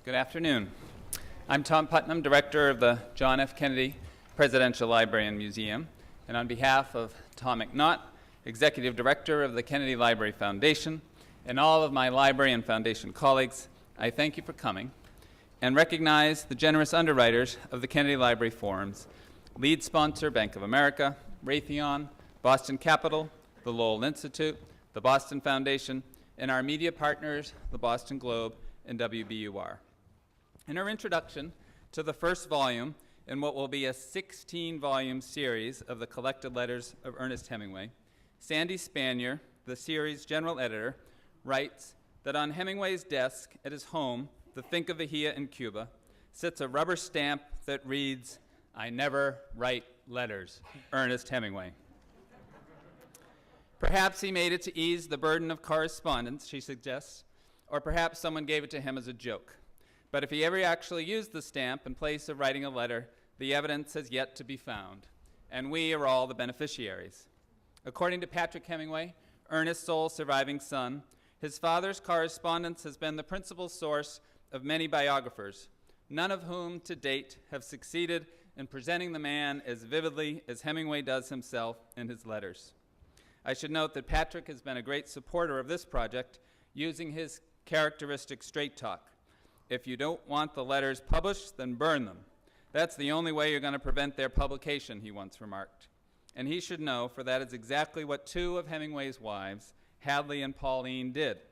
Good afternoon. I'm Tom Putnam, Director of the John F. Kennedy Presidential Library and Museum, and on behalf of Tom McNaught, Executive Director of the Kennedy Library Foundation, and all of my library and foundation colleagues, I thank you for coming and recognize the generous underwriters of the Kennedy Library Forums, lead sponsor Bank of America, Raytheon, Boston Capital, the Lowell Institute, the Boston Foundation, and our media partners, the Boston Globe and WBUR. In our introduction to the first volume in what will be a 16-volume series of the collected letters of Ernest Hemingway, Sandy Spanier, the series' general editor, writes that on Hemingway's desk at his home, the Finca Vigía in Cuba, sits a rubber stamp that reads, "I never write letters, Ernest Hemingway." Perhaps he made it to ease the burden of correspondence, she suggests, or perhaps someone gave it to him as a joke. But if he ever actually used the stamp in place of writing a letter, the evidence has yet to be found, and we are all the beneficiaries. According to Patrick Hemingway, Ernest's sole surviving son, his father's correspondence has been the principal source of many biographers, none of whom to date have succeeded in presenting the man as vividly as Hemingway does himself in his letters. I should note that Patrick has been a great supporter of this project, using his characteristic straight talk. If you don't want the letters published, then burn them. That's the only way you're going to prevent their publication, he once remarked. And he should know, for that is exactly what two of Hemingway's wives, Hadley and Pauline, did.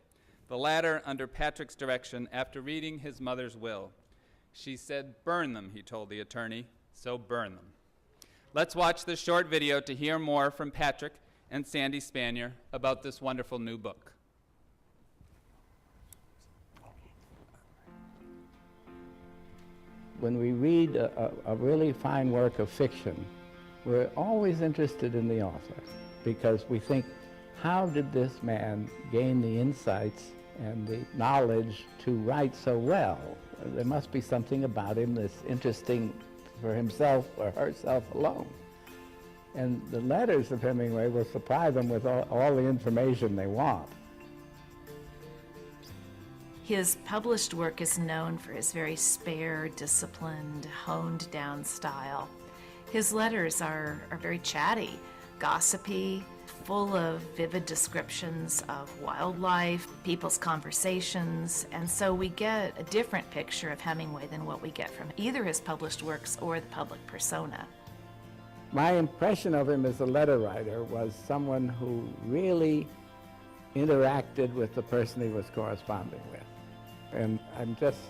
The latter under Patrick's direction after reading his mother's will. She said, "Burn them," he told the attorney, so burn them. Let's watch this short video to hear more from Patrick and Sandy Spanier about this wonderful new book. When we read a really fine work of fiction, we're always interested in the author because we think, how did this man gain the insights and the knowledge to write so well? There must be something about him that's interesting for himself or herself alone. And the letters of Hemingway will supply them with all the information they want. His published work is known for his very spare, disciplined, honed-down style. His letters are very chatty, gossipy, full of vivid descriptions of wildlife, people's conversations, and so we get a different picture of Hemingway than what we get from either his published works or the public persona. My impression of him as a letter writer was someone who really interacted with the person he was corresponding with. And I'm just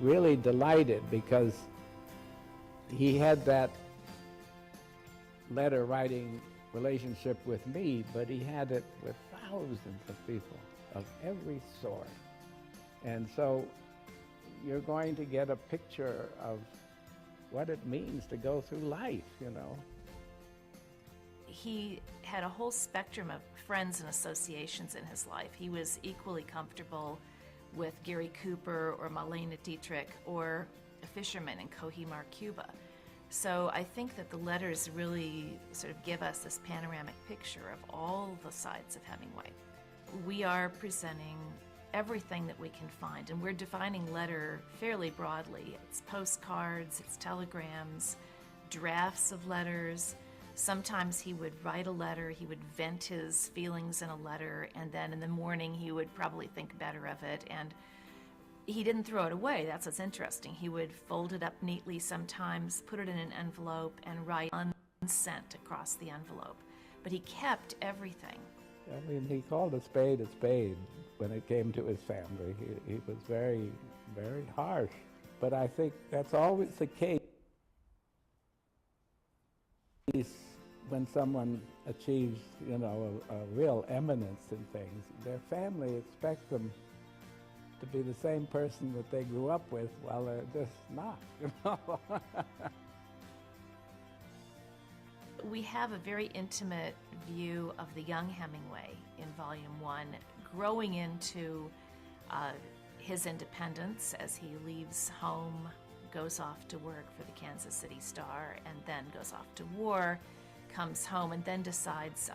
really delighted because he had that letter writing relationship with me, but he had it with thousands of people of every sort. And so you're going to get a picture of what it means to go through life, you know. He had a whole spectrum of friends and associations in his life. He was equally comfortable with Gary Cooper or Marlene Dietrich or a fisherman in Cojimar, Cuba. So I think that the letters really sort of give us this panoramic picture of all the sides of Hemingway. We are presenting everything that we can find, and we're defining letter fairly broadly. It's postcards, it's telegrams, drafts of letters. Sometimes he would write a letter, he would vent his feelings in a letter, and then in the morning he would probably think better of it, and he didn't throw it away. That's what's interesting. He would fold it up neatly sometimes, put it in an envelope, and write unsent across the envelope. But he kept everything. I mean, he called a spade when it came to his family. He was very, very harsh. But I think that's always the case when someone achieves, you know, a real eminence in things. Their family expects them to be the same person that they grew up with while they're just not, you know. We have a very intimate view of the young Hemingway in Volume 1, growing into his independence as he leaves home, goes off to work for the Kansas City Star, and then goes off to war, comes home, and then decides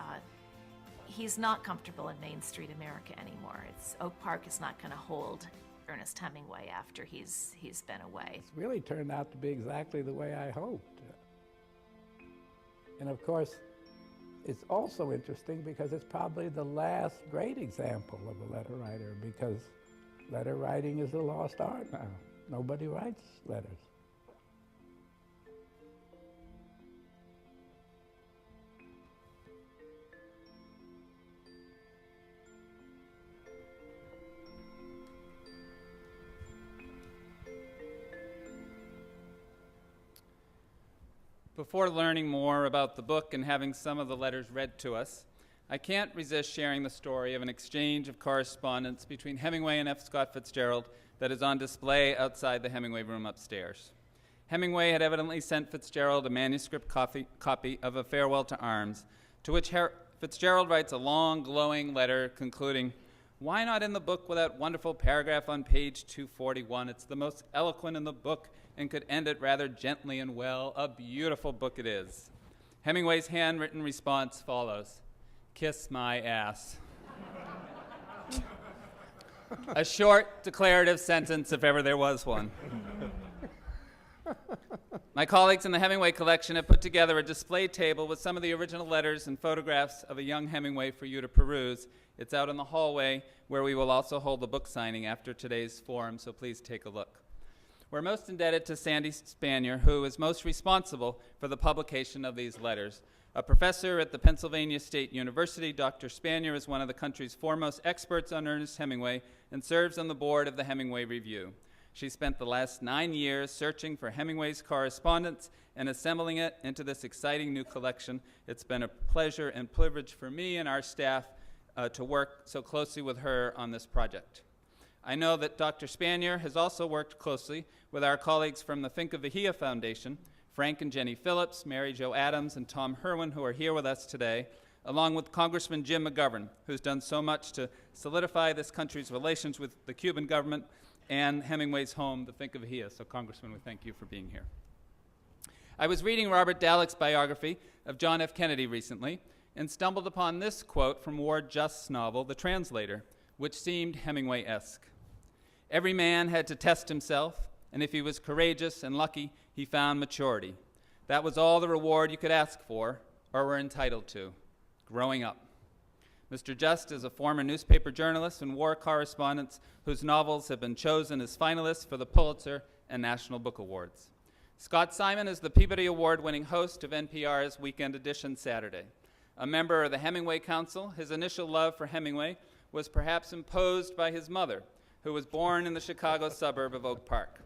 he's not comfortable in Main Street America anymore. Oak Park is not going to hold Ernest Hemingway after he's been away. It's really turned out to be exactly the way I hoped. And of course, it's also interesting because it's probably the last great example of a letter writer, because letter writing is a lost art now. Nobody writes letters. Before learning more about the book and having some of the letters read to us, I can't resist sharing the story of an exchange of correspondence between Hemingway and F. Scott Fitzgerald that is on display outside the Hemingway room upstairs. Hemingway had evidently sent Fitzgerald a manuscript copy of A Farewell to Arms, to which Fitzgerald writes a long, glowing letter concluding, "Why not in the book with that wonderful paragraph on page 241? It's the most eloquent in the book and could end it rather gently and well. A beautiful book it is." Hemingway's handwritten response follows, "Kiss my ass." A short, declarative sentence, if ever there was one. My colleagues in the Hemingway collection have put together a display table with some of the original letters and photographs of a young Hemingway for you to peruse. It's out in the hallway, where we will also hold the book signing after today's forum, so please take a look. We're most indebted to Sandra Spanier, who is most responsible for the publication of these letters. A professor at the Pennsylvania State University, Dr. Spanier is one of the country's foremost experts on Ernest Hemingway and serves on the board of the Hemingway Review. She spent the last 9 years searching for Hemingway's correspondence and assembling it into this exciting new collection. It's been a pleasure and privilege for me and our staff to work so closely with her on this project. I know that Dr. Spanier has also worked closely with our colleagues from the Finca Vigía Foundation, Frank and Jenny Phillips, Mary Jo Adams, and Tom Herwin, who are here with us today, along with Congressman Jim McGovern, who's done so much to solidify this country's relations with the Cuban government and Hemingway's home, the Finca Vigía. So, Congressman, we thank you for being here. I was reading Robert Dallek's biography of John F. Kennedy recently and stumbled upon this quote from Ward Just's novel, The Translator, which seemed Hemingway-esque. "Every man had to test himself, and if he was courageous and lucky, he found maturity. That was all the reward you could ask for or were entitled to, growing up." Mr. Just is a former newspaper journalist and war correspondent whose novels have been chosen as finalists for the Pulitzer and National Book Awards. Scott Simon is the Peabody Award-winning host of NPR's Weekend Edition Saturday. A member of the Hemingway Council, his initial love for Hemingway was perhaps imposed by his mother, who was born in the Chicago suburb of Oak Park.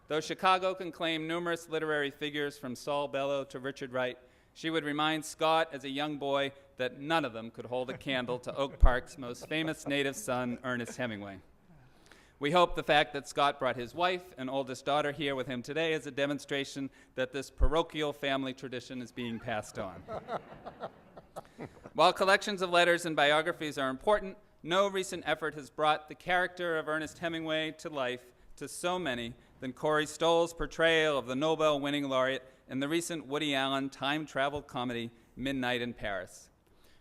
Though Chicago can claim numerous literary figures from Saul Bellow to Richard Wright, she would remind Scott as a young boy that none of them could hold a candle to Oak Park's most famous native son, Ernest Hemingway. We hope the fact that Scott brought his wife and oldest daughter here with him today is a demonstration that this parochial family tradition is being passed on. While collections of letters and biographies are important, no recent effort has brought the character of Ernest Hemingway to life to so many than Corey Stoll's portrayal of the Nobel-winning laureate in the recent Woody Allen time-travel comedy, Midnight in Paris.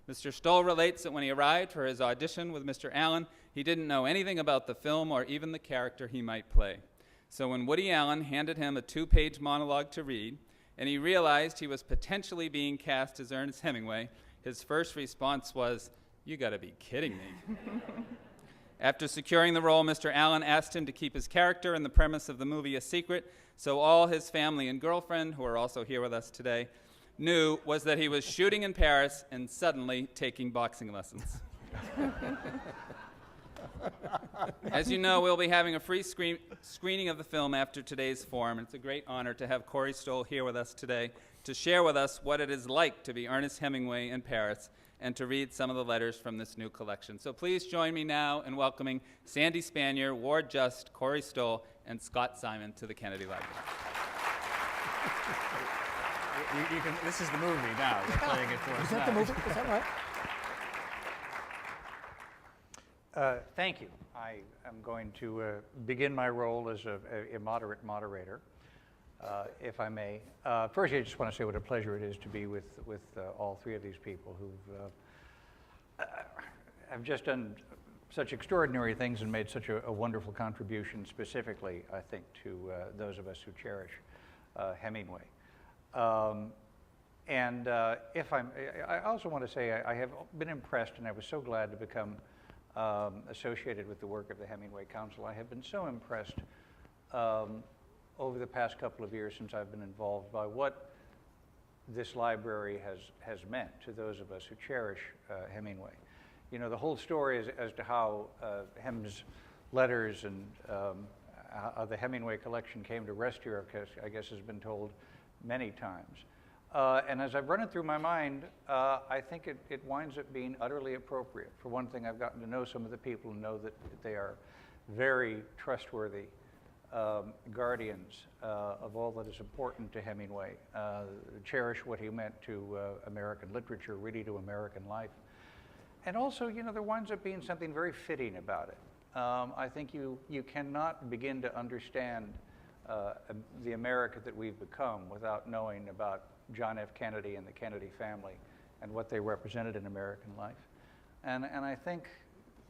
Mr. Stoll relates that when he arrived for his audition with Mr. Allen, he didn't know anything about the film or even the character he might play. So when Woody Allen handed him a 2-page monologue to read, and he realized he was potentially being cast as Ernest Hemingway, his first response was, "You gotta be kidding me." After securing the role, Mr. Allen asked him to keep his character and the premise of the movie a secret, so all his family and girlfriend, who are also here with us today, knew was that he was shooting in Paris and suddenly taking boxing lessons. As you know, we'll be having a free screening of the film after today's forum. It's a great honor to have Corey Stoll here with us today to share with us what it is like to be Ernest Hemingway in Paris and to read some of the letters from this new collection. So please join me now in welcoming Sandy Spanier, Ward Just, Corey Stoll, and Scott Simon to the Kennedy Library. This is the movie now. You're playing it for us. Is that the movie? Is that right? Thank you. I am going to begin my role as a moderate moderator, if I may. First, I just want to say what a pleasure it is to be with all three of these people who've have just done such extraordinary things and made such a wonderful contribution specifically, I think, to those of us who cherish Hemingway. I also want to say I have been impressed, and I was so glad to become associated with the work of the Hemingway Council. I have been so impressed over the past couple of years since I've been involved by what this library has meant to those of us who cherish Hemingway. You know, the whole story as to how Hem's letters and how the Hemingway collection came to rest here, I guess, has been told many times. And as I've run it through my mind, I think it winds up being utterly appropriate. For one thing, I've gotten to know some of the people and know that they are very trustworthy guardians of all that is important to Hemingway, cherish what he meant to American literature, really to American life. And also, you know, there winds up being something very fitting about it. I think you cannot begin to understand the America that we've become without knowing about John F. Kennedy and the Kennedy family and what they represented in American life. And I think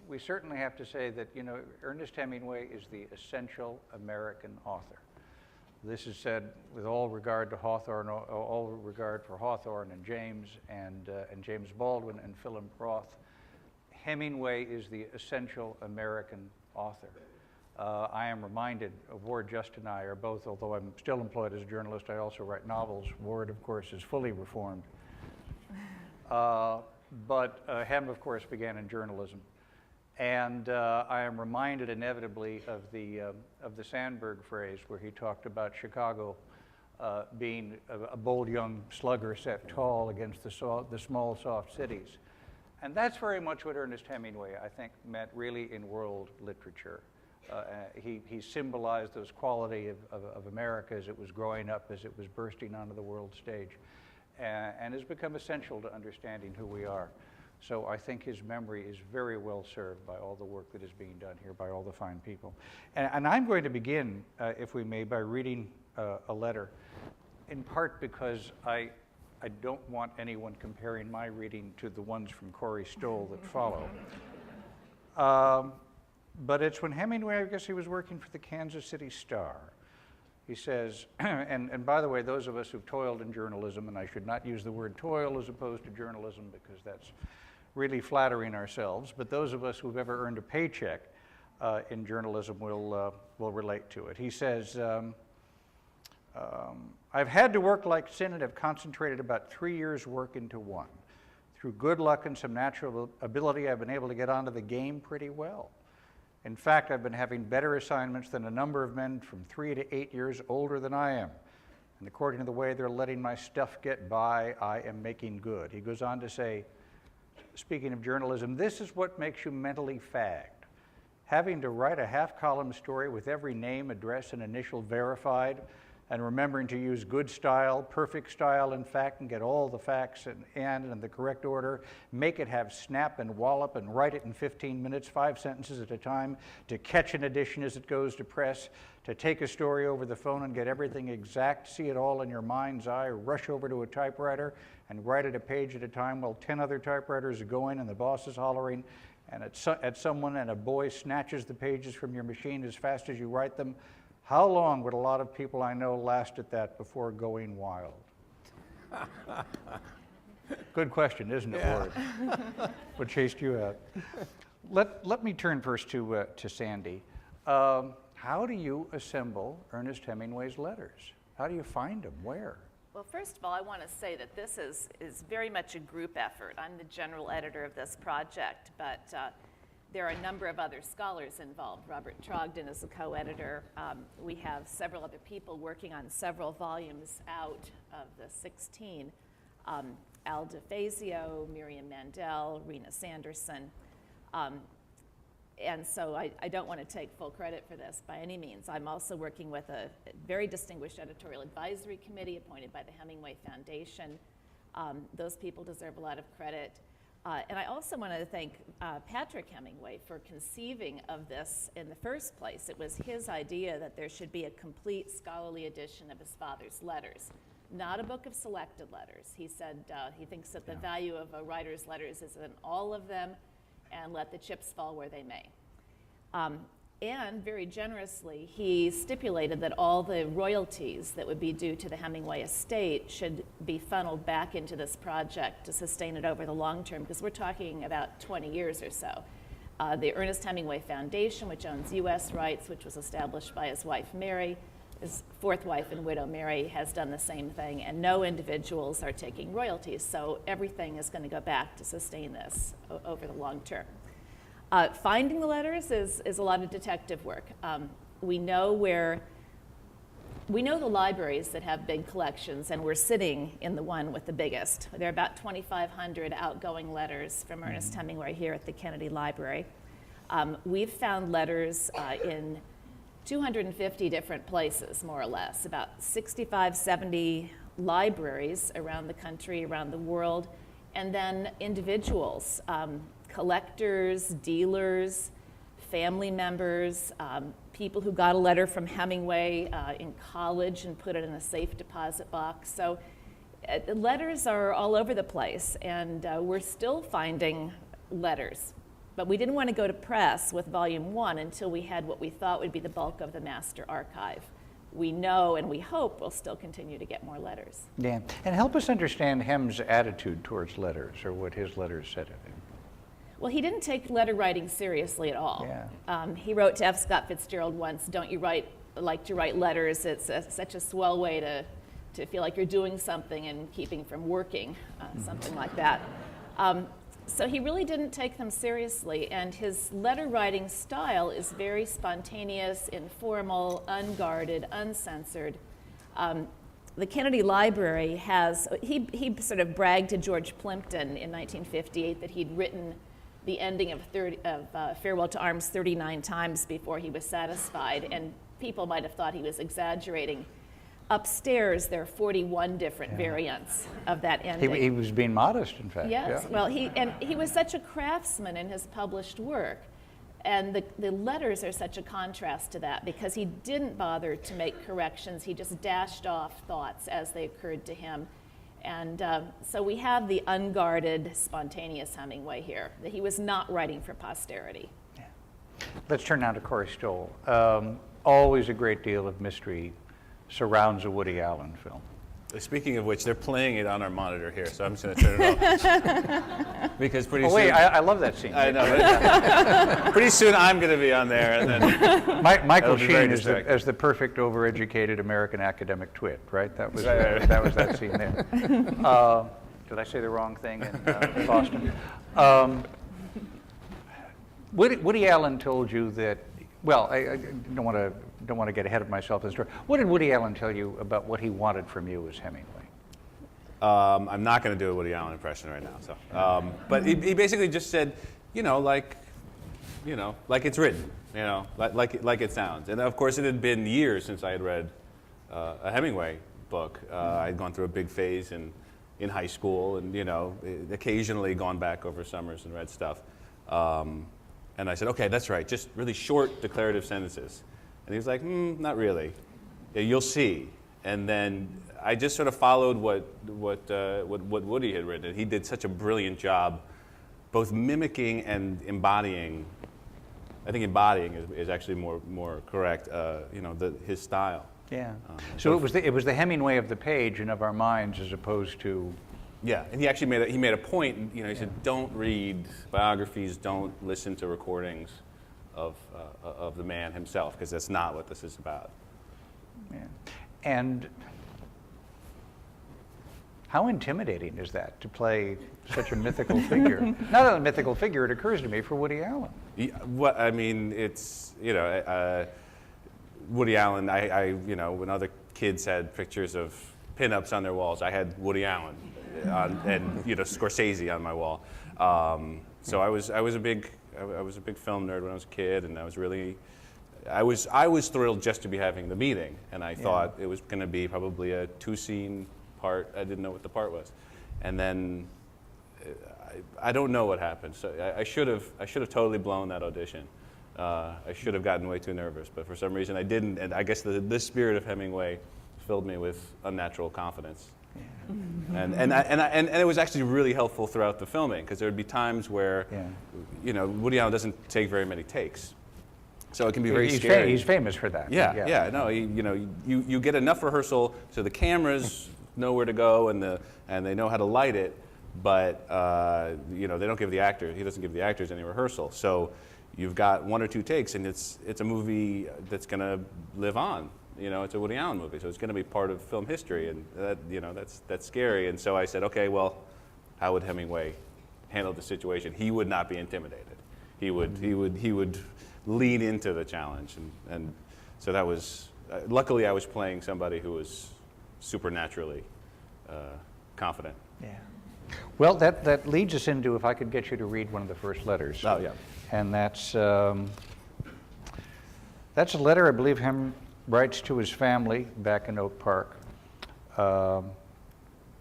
we certainly have to say that, you know, Ernest Hemingway is the essential American author. This is said with all regard to Hawthorne, all regard for Hawthorne and James Baldwin and Philip Roth. Hemingway is the essential American author. I am reminded of Ward Just and I are both, although I'm still employed as a journalist, I also write novels. Ward, of course, is fully reformed. But Hem, of course, began in journalism. And I am reminded inevitably of the Sandberg phrase where he talked about Chicago being a bold young slugger set tall against the small, soft cities. And that's very much what Ernest Hemingway, I think, meant really in world literature. He symbolized those qualities of America as it was growing up, as it was bursting onto the world stage, and has become essential to understanding who we are. So I think his memory is very well served by all the work that is being done here, by all the fine people. And I'm going to begin, if we may, by reading a letter, in part because I don't want anyone comparing my reading to the ones from Corey Stoll that follow. But it's when Hemingway, I guess he was working for the Kansas City Star. He says, and by the way, those of us who've toiled in journalism, and I should not use the word toil as opposed to journalism because that's really flattering ourselves, but those of us who've ever earned a paycheck in journalism will relate to it. He says, I've had to work like sin and have concentrated about 3 years' work into one. Through good luck and some natural ability, I've been able to get onto the game pretty well. In fact, I've been having better assignments than a number of men from 3 to 8 years older than I am. And according to the way they're letting my stuff get by, I am making good. He goes on to say, speaking of journalism, this is what makes you mentally fagged. Having to write a half-column story with every name, address, and initial verified, and remembering to use good style, perfect style, in fact, and get all the facts in the correct order, make it have snap and wallop, and write it in 15 minutes, 5 sentences at a time, to catch an edition as it goes to press, to take a story over the phone and get everything exact, see it all in your mind's eye, rush over to a typewriter and write it a page at a time while 10 other typewriters are going and the boss is hollering, and at someone and a boy snatches the pages from your machine as fast as you write them. How long would a lot of people I know last at that before going wild? Good question, isn't it, Ward? What chased you out? Let me turn first to Sandy. How do you assemble Ernest Hemingway's letters? How do you find them? Where? Well, first of all, I want to say that this is very much a group effort. I'm the general editor of this project, but there are a number of other scholars involved. Robert Trogdon is a co-editor. We have several other people working on several volumes out of the 16. Al DeFazio, Miriam Mandel, Rena Sanderson. And so I don't want to take full credit for this by any means. I'm also working with a very distinguished editorial advisory committee appointed by the Hemingway Foundation. Those people deserve a lot of credit. And I also want to thank Patrick Hemingway for conceiving of this in the first place. It was his idea that there should be a complete scholarly edition of his father's letters, not a book of selected letters. He said he thinks that the value of a writer's letters is in all of them, and let the chips fall where they may. And very generously, he stipulated that all the royalties that would be due to the Hemingway estate should be funneled back into this project to sustain it over the long term, because we're talking about 20 years or so. The Ernest Hemingway Foundation, which owns U.S. rights, which was established by his wife Mary, his fourth wife and widow Mary, has done the same thing, and no individuals are taking royalties, so everything is going to go back to sustain this over the long term. Finding the letters is a lot of detective work. We know the libraries that have big collections, and we're sitting in the one with the biggest. There are about 2,500 outgoing letters from Ernest Hemingway here at the Kennedy Library. We've found letters in 250 different places, more or less, about 65, 70 libraries around the country, around the world, and then individuals, collectors, dealers, family members, people who got a letter from Hemingway in college and put it in a safe deposit box. So letters are all over the place, and we're still finding letters. But we didn't want to go to press with Volume 1 until we had what we thought would be the bulk of the master archive. We know and we hope we'll still continue to get more letters. Yeah, and help us understand Hem's attitude towards letters, or what his letters said of him. Well, he didn't take letter writing seriously at all. Yeah. He wrote to F. Scott Fitzgerald once, "Don't you like to write letters? It's such a swell way to feel like you're doing something and keeping from working," something like that. So he really didn't take them seriously, and his letter writing style is very spontaneous, informal, unguarded, uncensored. The Kennedy Library has, he sort of bragged to George Plimpton in 1958 that he'd written the ending of Farewell to Arms 39 times before he was satisfied, and people might have thought he was exaggerating. Upstairs, there are 41 different variants of that ending. He was being modest, in fact. Yes, yeah. well, he was such a craftsman in his published work, and the letters are such a contrast to that, because he didn't bother to make corrections. He just dashed off thoughts as they occurred to him. And so we have the unguarded, spontaneous Hemingway here, that he was not writing for posterity. Yeah. Let's turn now to Corey Stoll. Always a great deal of mystery surrounds a Woody Allen film. Speaking of which, they're playing it on our monitor here, so I'm just going to turn it off. Because pretty soon... wait, I love that scene. I know. Pretty soon I'm going to be on there, and then... Michael Sheen is as the perfect overeducated American academic twit, right? That was that scene there. Did I say the wrong thing in Boston? Woody Allen told you that, well, I don't want to get ahead of myself in the story. What did Woody Allen tell you about what he wanted from you as Hemingway? I'm not going to do a Woody Allen impression right now. So, but he basically just said, like it's written, like it sounds. And of course, it had been years since I had read a Hemingway book. I'd gone through a big phase in high school, and occasionally gone back over summers and read stuff. And I said, okay, that's right, just really short declarative sentences. And he was like, not really. Yeah, you'll see. And then I just sort of followed what Woody had written. He did such a brilliant job, both mimicking and embodying. I think embodying is actually more correct. His style. Yeah. So it was the Hemingway of the page and of our minds, as opposed to. Yeah, and he actually made a point. He said, don't read biographies, don't listen to recordings of the man himself, because that's not what this is about. Yeah. And how intimidating is that, to play such a mythical figure? Not a mythical figure, it occurs to me, for Woody Allen. It's Woody Allen. When other kids had pictures of pinups on their walls, I had Woody Allen and Scorsese on my wall. So I was a big film nerd when I was a kid, and I was thrilled just to be having the meeting, and I thought it was going to be probably a 2-scene part. I didn't know what the part was, and then I don't know what happened. So I should have totally blown that audition. I should have gotten way too nervous, but for some reason I didn't, and I guess the spirit of Hemingway filled me with unnatural confidence. And it was actually really helpful throughout the filming, because there would be times where, you know, Woody Allen doesn't take very many takes. So it can be very scary. He's famous for that. Yeah. No, you know, you get enough rehearsal so the cameras know where to go and they know how to light it, but you know, they don't give the actor. He doesn't give the actors any rehearsal. So you've got 1 or 2 takes, and it's a movie that's going to live on. You know, it's a Woody Allen movie, so it's going to be part of film history, and that, you know, that's scary. And so I said, okay, well, how would Hemingway handle the situation? He would not be intimidated. He would lean into the challenge, and so that was. Luckily, I was playing somebody who was supernaturally confident. Yeah. Well, that leads us into, if I could get you to read one of the first letters. Oh yeah. And that's a letter I believe Hem writes to his family back in Oak Park, where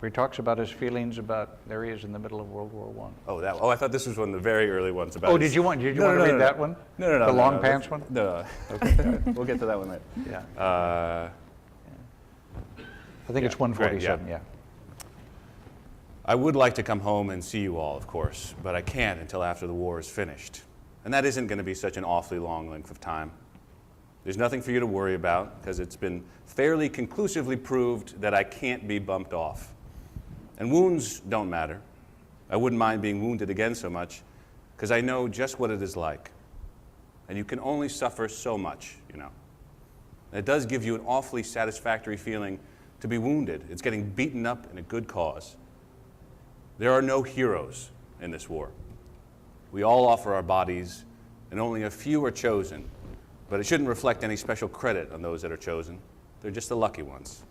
he talks about his feelings about, there he is in the middle of World War I. Oh, I thought this was one of the very early ones about. Oh, did you want to read that one? No. The long pants one? No. Okay, we'll get to that one later. Yeah. I think it's 147. Yeah. I would like to come home and see you all, of course, but I can't until after the war is finished. And that isn't going to be such an awfully long length of time. There's nothing for you to worry about, because it's been fairly conclusively proved that I can't be bumped off. And wounds don't matter. I wouldn't mind being wounded again so much, because I know just what it is like. And you can only suffer so much, you know. And it does give you an awfully satisfactory feeling to be wounded. It's getting beaten up in a good cause. There are no heroes in this war. We all offer our bodies, and only a few are chosen. But it shouldn't reflect any special credit on those that are chosen. They're just the lucky ones.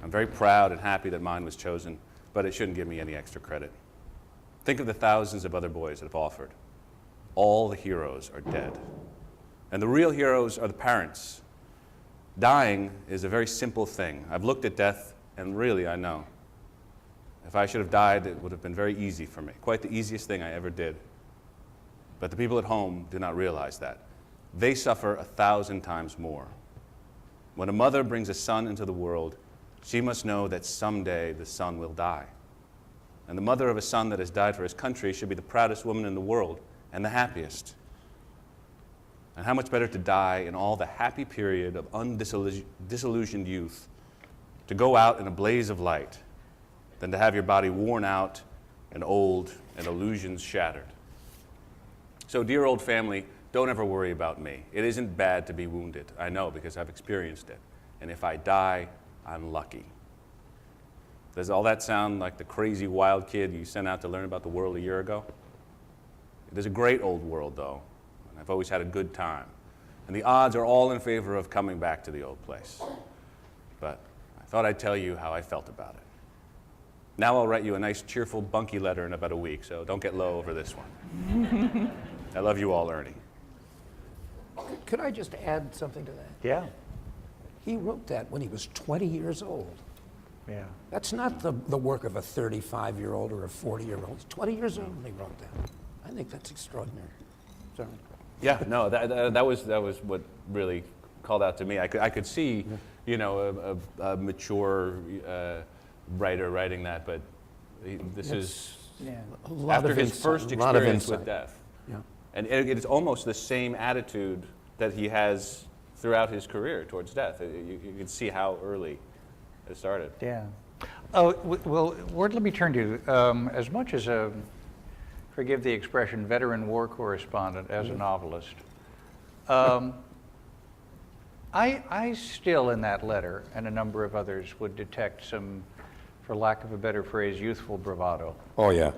I'm very proud and happy that mine was chosen, but it shouldn't give me any extra credit. Think of the thousands of other boys that have offered. All the heroes are dead. And the real heroes are the parents. Dying is a very simple thing. I've looked at death, and really I know. If I should have died, it would have been very easy for me, quite the easiest thing I ever did. But the people at home do not realize that. They suffer 1,000 times more. When a mother brings a son into the world, she must know that someday the son will die. And the mother of a son that has died for his country should be the proudest woman in the world and the happiest. And how much better to die in all the happy period of undisillusioned youth, to go out in a blaze of light, than to have your body worn out and old and illusions shattered. So, dear old family, don't ever worry about me. It isn't bad to be wounded. I know, because I've experienced it. And if I die, I'm lucky. Does all that sound like the crazy wild kid you sent out to learn about the world a year ago? It is a great old world, though, and I've always had a good time. And the odds are all in favor of coming back to the old place. But I thought I'd tell you how I felt about it. Now I'll write you a nice, cheerful, bunky letter in about a week, so don't get low over this one. I love you all, Ernie. Could I just add something to that? Yeah. He wrote that when he was 20 years old. Yeah. That's not the work of a 35-year-old or a 40-year-old. He's 20 years old when he wrote that. I think that's extraordinary. Sorry. Yeah, no, that was what really called out to me. I could see, you know, a mature writer writing that, but this is after his first experience with death. Yeah. And it is almost the same attitude that he has throughout his career towards death. You can see how early it started. Yeah. Oh, well, Ward, let me turn to you. As much as a, forgive the expression, veteran war correspondent as a novelist, I still in that letter, and a number of others, would detect some, for lack of a better phrase, youthful bravado. Oh, yeah.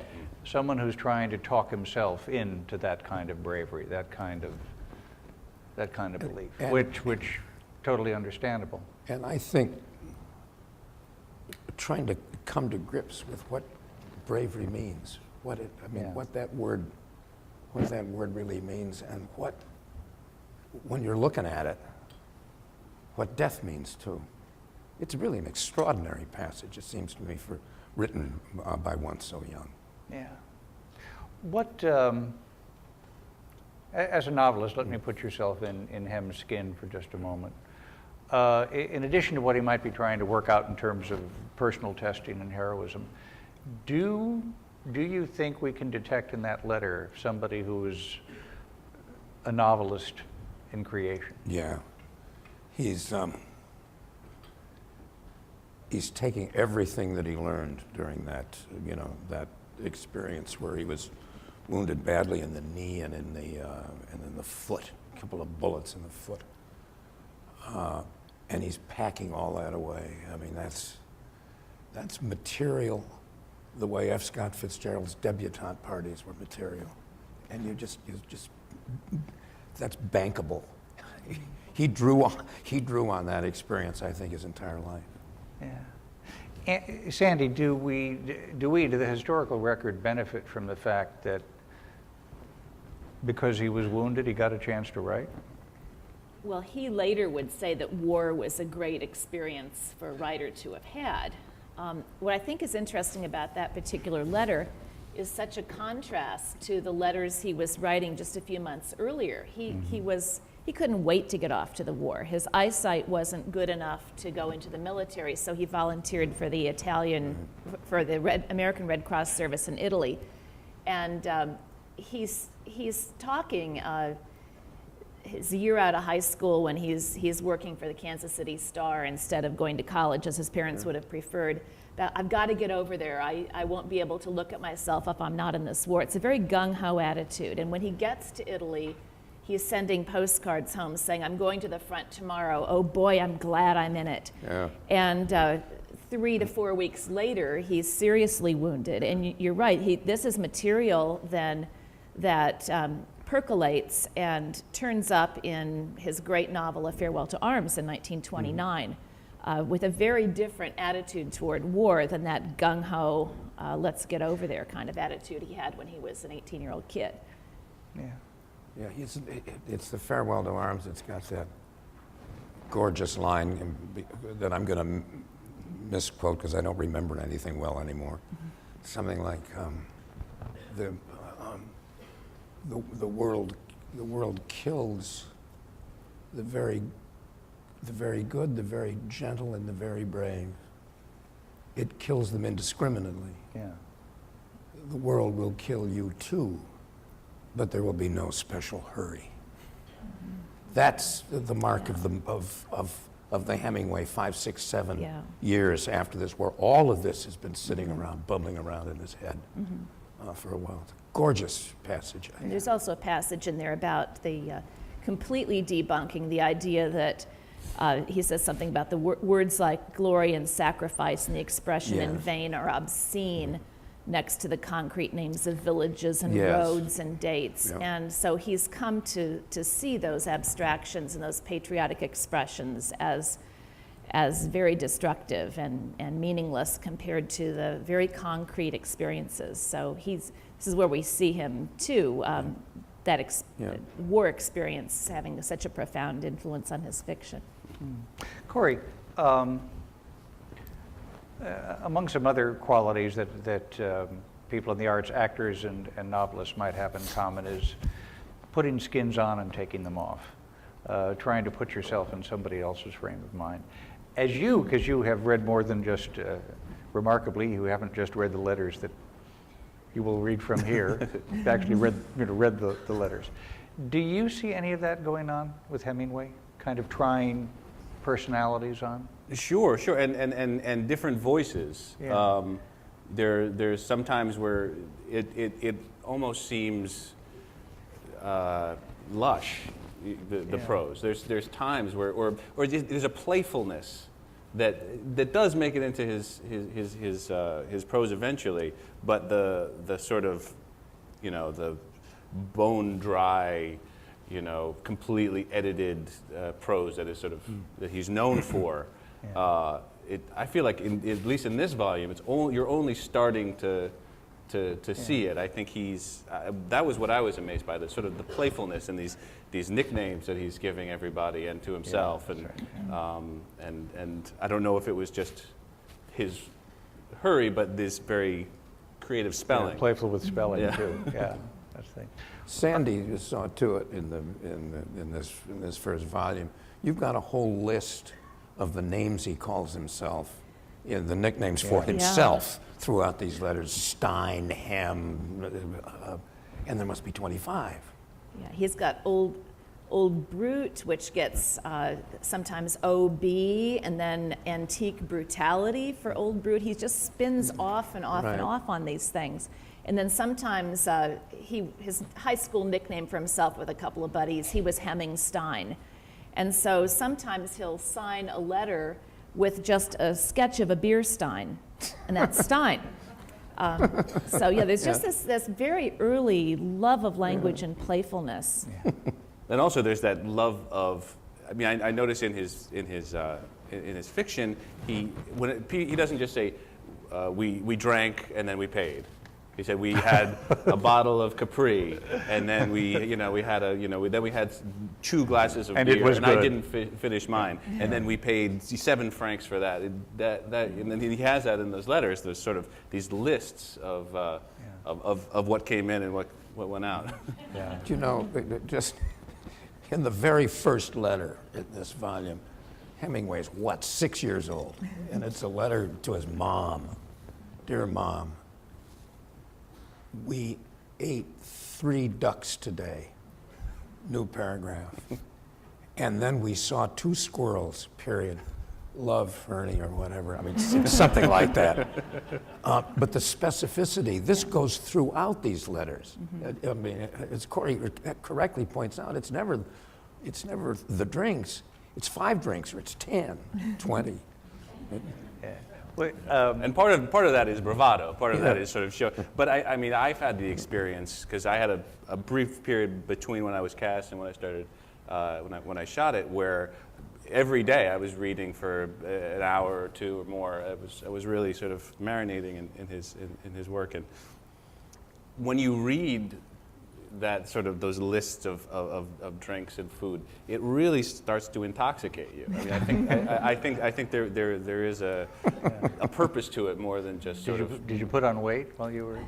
Someone who's trying to talk himself into that kind of bravery, that kind of belief, which totally understandable. And I think trying to come to grips with what bravery means, what that word really means, and when you're looking at it, what death means too. It's really an extraordinary passage, it seems to me, written by one so young. Yeah. What, as a novelist, let me put yourself in Hem's skin for just a moment. in addition to what he might be trying to work out in terms of personal testing and heroism, do you think we can detect in that letter somebody who is a novelist in creation? Yeah. He's taking everything that he learned during that, that experience where he was wounded badly in the knee and in the foot, a couple of bullets in the foot. And he's packing all that away. I mean, that's material the way F. Scott Fitzgerald's debutante parties were material. And you just that's bankable. He drew on that experience, I think, his entire life. Yeah. Sandy, do the historical record benefit from the fact that because he was wounded, he got a chance to write? Well, he later would say that war was a great experience for a writer to have had. What I think is interesting about that particular letter is such a contrast to the letters he was writing just a few months earlier. He couldn't wait to get off to the war. His eyesight wasn't good enough to go into the military, so he volunteered for the American Red Cross service in Italy. And he's talking his year out of high school when he's working for the Kansas City Star instead of going to college as his parents would have preferred. I've got to get over there. I won't be able to look at myself if I'm not in this war. It's a very gung-ho attitude. And when he gets to Italy, he's sending postcards home saying, I'm going to the front tomorrow. Oh boy, I'm glad I'm in it. Yeah. And 3 to 4 weeks later, he's seriously wounded. And you're right, this is material then that percolates and turns up in his great novel, A Farewell to Arms in 1929, with a very different attitude toward war than that gung-ho, let's get over there kind of attitude he had when he was an 18-year-old kid. Yeah. Yeah, it's the Farewell to Arms. It's got that gorgeous line that I'm going to misquote because I don't remember anything well anymore. Something like the world kills the very good, the very gentle, and the very brave. It kills them indiscriminately. Yeah. The world will kill you too, but there will be no special hurry. That's the mark of the Hemingway 5, 6, 7 years after this, where all of this has been sitting around, bubbling around in his head for a while. It's a gorgeous passage. And there's also a passage in there about the completely debunking the idea that he says something about the words like glory and sacrifice and the expression in vain are obscene next to the concrete names of villages and roads and dates. And so he's come to see those abstractions and those patriotic expressions as very destructive and meaningless compared to the very concrete experiences. So this is where we see him too, war experience having such a profound influence on his fiction. Corey, among some other qualities that people in the arts, actors and novelists might have in common is putting skins on and taking them off, trying to put yourself in somebody else's frame of mind. Because you have read more than just, remarkably, you haven't just read the letters that you will read from here, you've actually read the letters. Do you see any of that going on with Hemingway, kind of trying personalities on? Sure, and different voices. Yeah. There's sometimes where it almost seems lush, the prose. There's times where or there's a playfulness that does make it into his prose eventually, but the sort of, the bone dry, completely edited prose that is sort of that he's known for. I feel like, at least in this volume, you're only starting to see it. I think that was what I was amazed by, the sort of the playfulness and these nicknames that he's giving everybody and to himself, and I don't know if it was just his hurry, but this very creative spelling. Playful with spelling too. Yeah, that's the thing. Sandy just saw to it in this first volume. You've got a whole list of the names he calls himself, the nicknames for himself throughout these letters, Stein, Hem, and there must be 25. Yeah, he's got Old Brute, which gets sometimes OB, and then Antique Brutality for Old Brute. He just spins off and off and off on these things. And then sometimes his high school nickname for himself with a couple of buddies, he was Hemingstein. And so sometimes he'll sign a letter with just a sketch of a beer stein, and that's Stein. So yeah, there's just this very early love of language and playfulness. And also there's that love of, I mean, I notice in his fiction, he doesn't just say, we drank and then we paid. He said we had a bottle of Capri, and then we had 2 glasses of beer, and I didn't finish mine, and then we paid 7 francs for that. And then he has that in those letters. There's sort of these lists of what came in and what went out. Yeah. Do you know, just in the very first letter in this volume, Hemingway's 6 years old, and it's a letter to his mom. Dear Mom, we ate 3 ducks today, new paragraph. And then we saw 2 squirrels, period. Love, Ernie, or whatever. I mean, something like that. But the specificity, this goes throughout these letters. I mean, as Corey correctly points out, it's never the drinks. It's 5 drinks, or it's 10, 20. And part of that is bravado. Part of that is sort of show. But I mean, I've had the experience because I had a brief period between when I was cast and when I started, when I shot it, where every day I was reading for an hour or 2 or more. I was really sort of marinating in his work. And when you read that sort of those lists of drinks and food, it really starts to intoxicate you. I mean, I think there is a purpose to it more than just sort of. Did you put on weight while you were?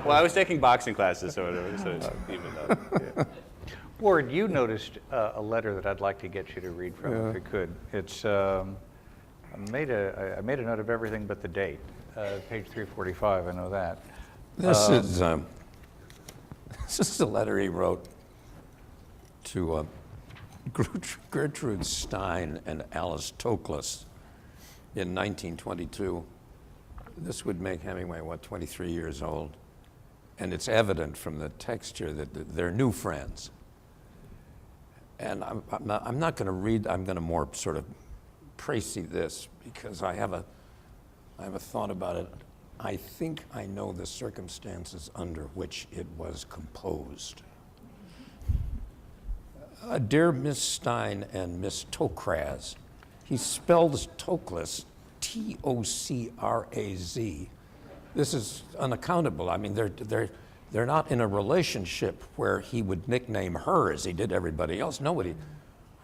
Well, I was taking boxing classes, so it's even though. Yeah. Ward, you noticed a letter that I'd like to get you to read from, if you could. It's I made a note of everything but the date. Page 345. I know that. This is a letter he wrote to Gertrude Stein and Alice Toklas in 1922. This would make Hemingway, 23 years old. And it's evident from the texture that they're new friends. And I'm not going to read, I'm going to more sort of précis this because I have a thought about it. I think I know the circumstances under which it was composed. Dear Miss Stein and Miss Tokraz, he spells Toklas, T-O-C-R-A-Z. This is unaccountable. I mean, they're not in a relationship where he would nickname her as he did everybody else. Nobody,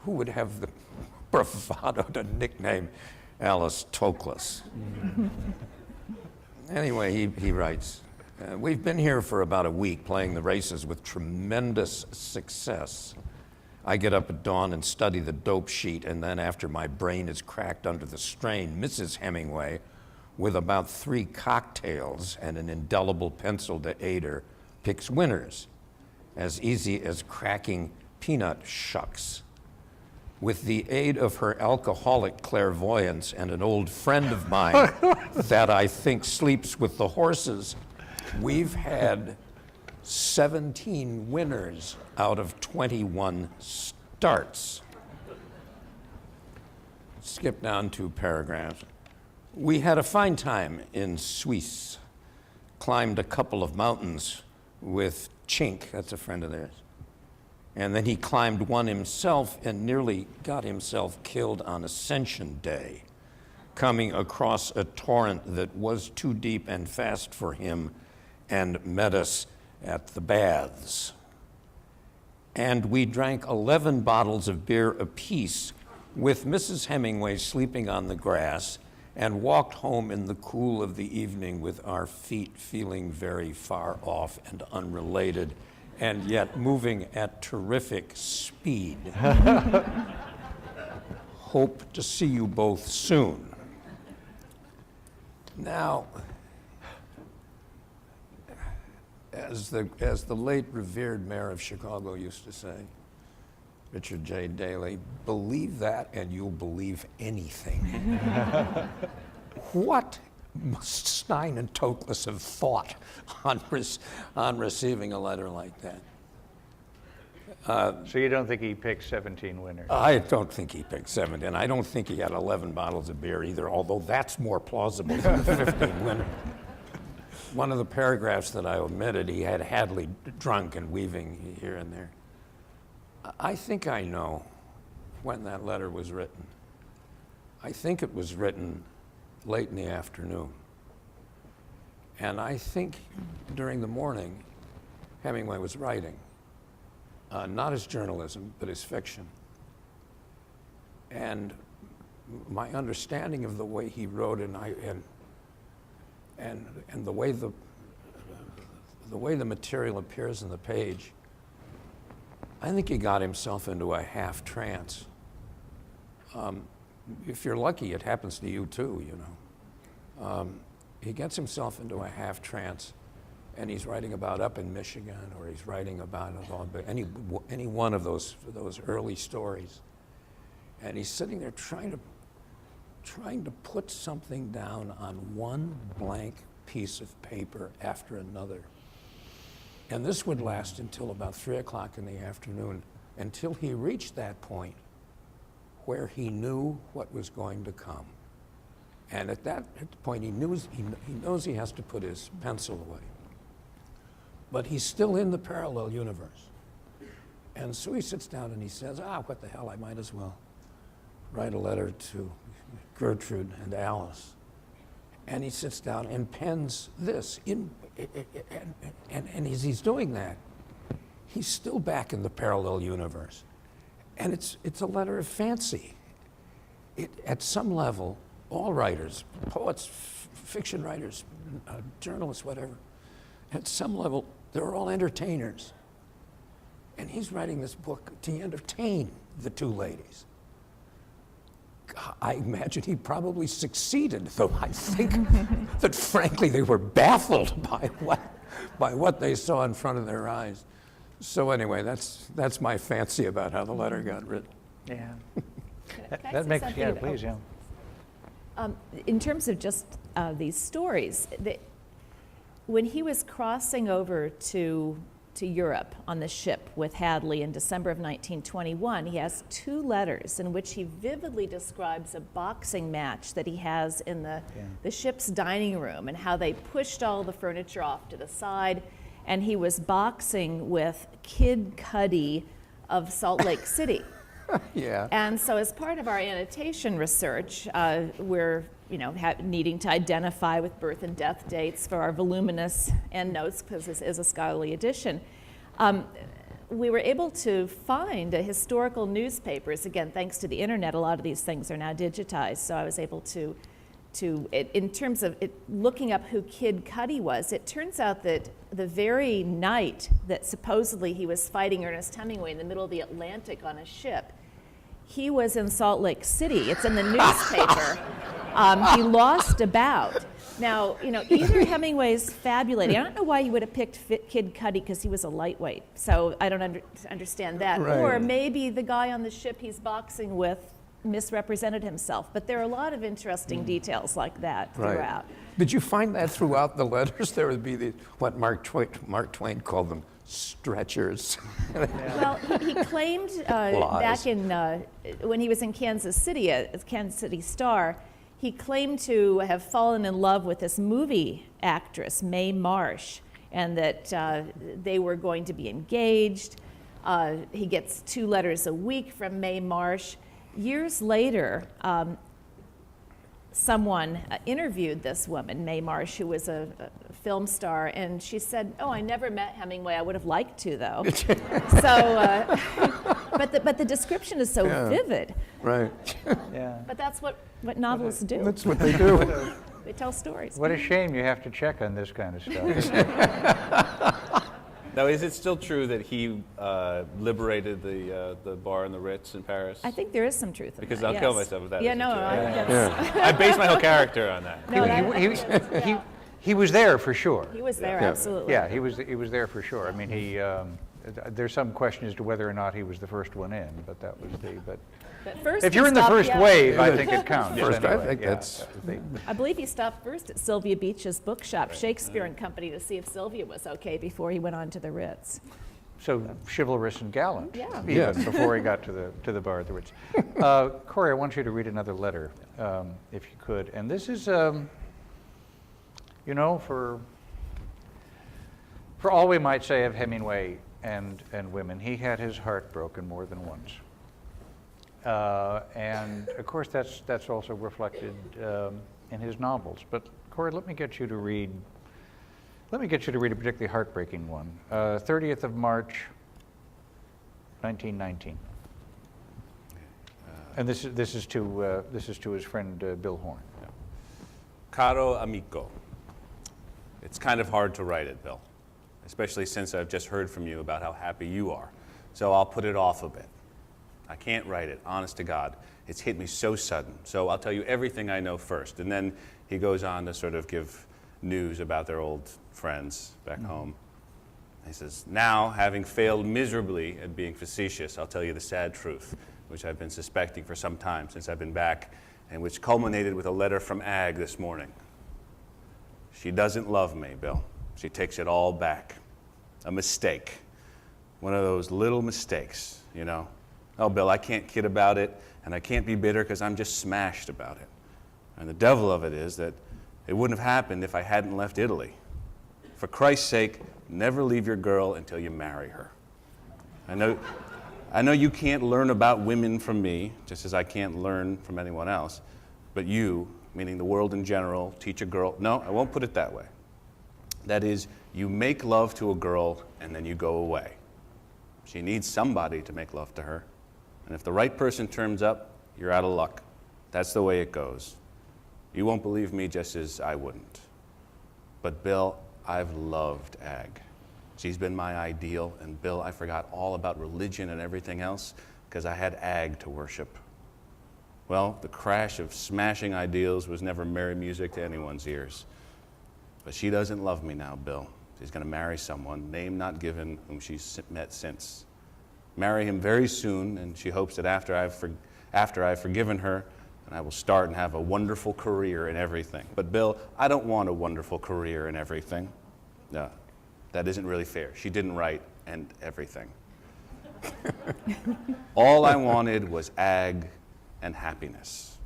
who would have the bravado to nickname Alice Toklas? Anyway, he writes, we've been here for about a week playing the races with tremendous success. I get up at dawn and study the dope sheet, and then after my brain is cracked under the strain, Mrs. Hemingway, with about 3 cocktails and an indelible pencil to aid her, picks winners, as easy as cracking peanut shucks. With the aid of her alcoholic clairvoyance and an old friend of mine that I think sleeps with the horses, we've had 17 winners out of 21 starts. Skip down 2 paragraphs. We had a fine time in Suisse, climbed a couple of mountains with Chink, that's a friend of theirs. And then he climbed one himself and nearly got himself killed on Ascension Day, coming across a torrent that was too deep and fast for him and met us at the baths. And we drank 11 bottles of beer apiece with Mrs. Hemingway sleeping on the grass and walked home in the cool of the evening with our feet feeling very far off and unrelated, and yet moving at terrific speed. hope to see you both soon. Now, as the late revered mayor of Chicago used to say, Richard J. Daley, believe that and you'll believe anything. What must Stein and Toklas have thought on receiving a letter like that? So you don't think he picked 17 winners? I don't think he picked 17. I don't think he had 11 bottles of beer either, although that's more plausible than 15 winners. One of the paragraphs that I omitted, he had Hadley drunk and weaving here and there. I think I know when that letter was written. I think it was written late in the afternoon. And I think during the morning, Hemingway was writing, not his journalism, but his fiction. And my understanding of the way he wrote and the way the material appears in the page, I think he got himself into a half trance. If you're lucky, it happens to you too, you know. He gets himself into a half trance, and he's writing about up in Michigan, or he's writing about any one of those early stories, and he's sitting there trying to put something down on one blank piece of paper after another. And this would last until about 3 o'clock in the afternoon, until he reached that point where he knew what was going to come. And at that point, he knows he has to put his pencil away. But he's still in the parallel universe. And so he sits down and he says, what the hell, I might as well write a letter to Gertrude and Alice. And he sits down and pens this. And as he's doing that, he's still back in the parallel universe. And it's a letter of fancy. At some level, all writers, poets, fiction writers, journalists, whatever, at some level, they're all entertainers. And he's writing this book to entertain the two ladies. I imagine he probably succeeded, though I think that frankly they were baffled by what they saw in front of their eyes. So anyway, that's my fancy about how the letter got written. Yeah. Can I That say makes, something yeah, about- please, yeah. In terms of just these stories, when he was crossing over to Europe on the ship with Hadley in December of 1921, he has 2 letters in which he vividly describes a boxing match that he has in the ship's dining room, and how they pushed all the furniture off to the side, and he was boxing with Kid Cudi of Salt Lake City. Yeah. And so as part of our annotation research, we're needing to identify with birth and death dates for our voluminous endnotes, because this is a scholarly edition. We were able to find historical newspapers. Again, thanks to the internet, a lot of these things are now digitized. So I was able to in terms of looking up who Kid Cudi was, it turns out that the very night that supposedly he was fighting Ernest Hemingway in the middle of the Atlantic on a ship, he was in Salt Lake City. It's in the newspaper. He lost a bout. Now, either Hemingway's fabulating. I don't know why you would have picked Kid Cudi, because he was a lightweight. So I don't understand that. Right. Or maybe the guy on the ship he's boxing with misrepresented himself. But there are a lot of interesting details like that throughout. Did you find that throughout the letters? There would be what Mark Twain called them, stretchers. Well, he claimed back in when he was in Kansas City, at Kansas City Star, he claimed to have fallen in love with this movie actress, Mae Marsh, and that they were going to be engaged. He gets 2 letters a week from Mae Marsh. Years later, someone interviewed this woman, Mae Marsh, who was a film star, and she said, I never met Hemingway. I would have liked to, though. So, but the description is so vivid. Right. Yeah. But that's what novelists do. That's what they do. They tell stories. What a shame you have to check on this kind of stuff. Now, is it still true that he liberated the bar in the Ritz in Paris? I think there is some truth in Because that, I'll yes. kill myself if that Yeah, isn't no, true. that's, I base my whole character on that. no, that- He was there for sure. he was there, absolutely. Yeah, he was there for sure. I mean, there's some question as to whether or not he was the first one in, but that was But first if he you're in the stopped- first yeah. wave, I think it counts. First, I anyway. think Yeah, that's- that was the- I believe he stopped first at Sylvia Beach's bookshop, Shakespeare and Company, to see if Sylvia was okay before he went on to the Ritz. So chivalrous and gallant, Yeah. even Yes. before he got to the bar at the Ritz. Corey, I want you to read another letter, if you could. And this is, you know, for all we might say of Hemingway and women, he had his heart broken more than once. And of course, that's also reflected in his novels. But Corey, let me get you to read a particularly heartbreaking one. 30th of March, 1919. And this is to his friend Bill Horn. Caro amico. It's kind of hard to write it, Bill, especially since I've just heard from you about how happy you are. So I'll put it off a bit. I can't write it, honest to God. It's hit me so sudden. So I'll tell you everything I know first. And then he goes on to sort of give news about their old friends back home. He says, now, having failed miserably at being facetious, I'll tell you the sad truth, which I've been suspecting for some time since I've been back, and which culminated with a letter from Ag this morning. She doesn't love me, Bill. She takes it all back. A mistake. One of those little mistakes, you know. Oh, Bill, I can't kid about it, and I can't be bitter because I'm just smashed about it. And the devil of it is that it wouldn't have happened if I hadn't left Italy. For Christ's sake, never leave your girl until you marry her. I know you can't learn about women from me, just as I can't learn from anyone else, but you, meaning the world in general, teach a girl. No, I won't put it that way. That is, you make love to a girl and then you go away. She needs somebody to make love to her. And if the right person turns up, you're out of luck. That's the way it goes. You won't believe me just as I wouldn't. But Bill, I've loved Ag. She's been my ideal, and Bill, I forgot all about religion and everything else because I had Ag to worship. Well, the crash of smashing ideals was never merry music to anyone's ears. But she doesn't love me now, Bill. She's going to marry someone, name not given, whom she's met since. Marry him very soon, and she hopes that after I've forgiven her, and I will start and have a wonderful career in everything. But Bill, I don't want a wonderful career in everything. No, that isn't really fair. She didn't write and everything. All I wanted was Ag and happiness.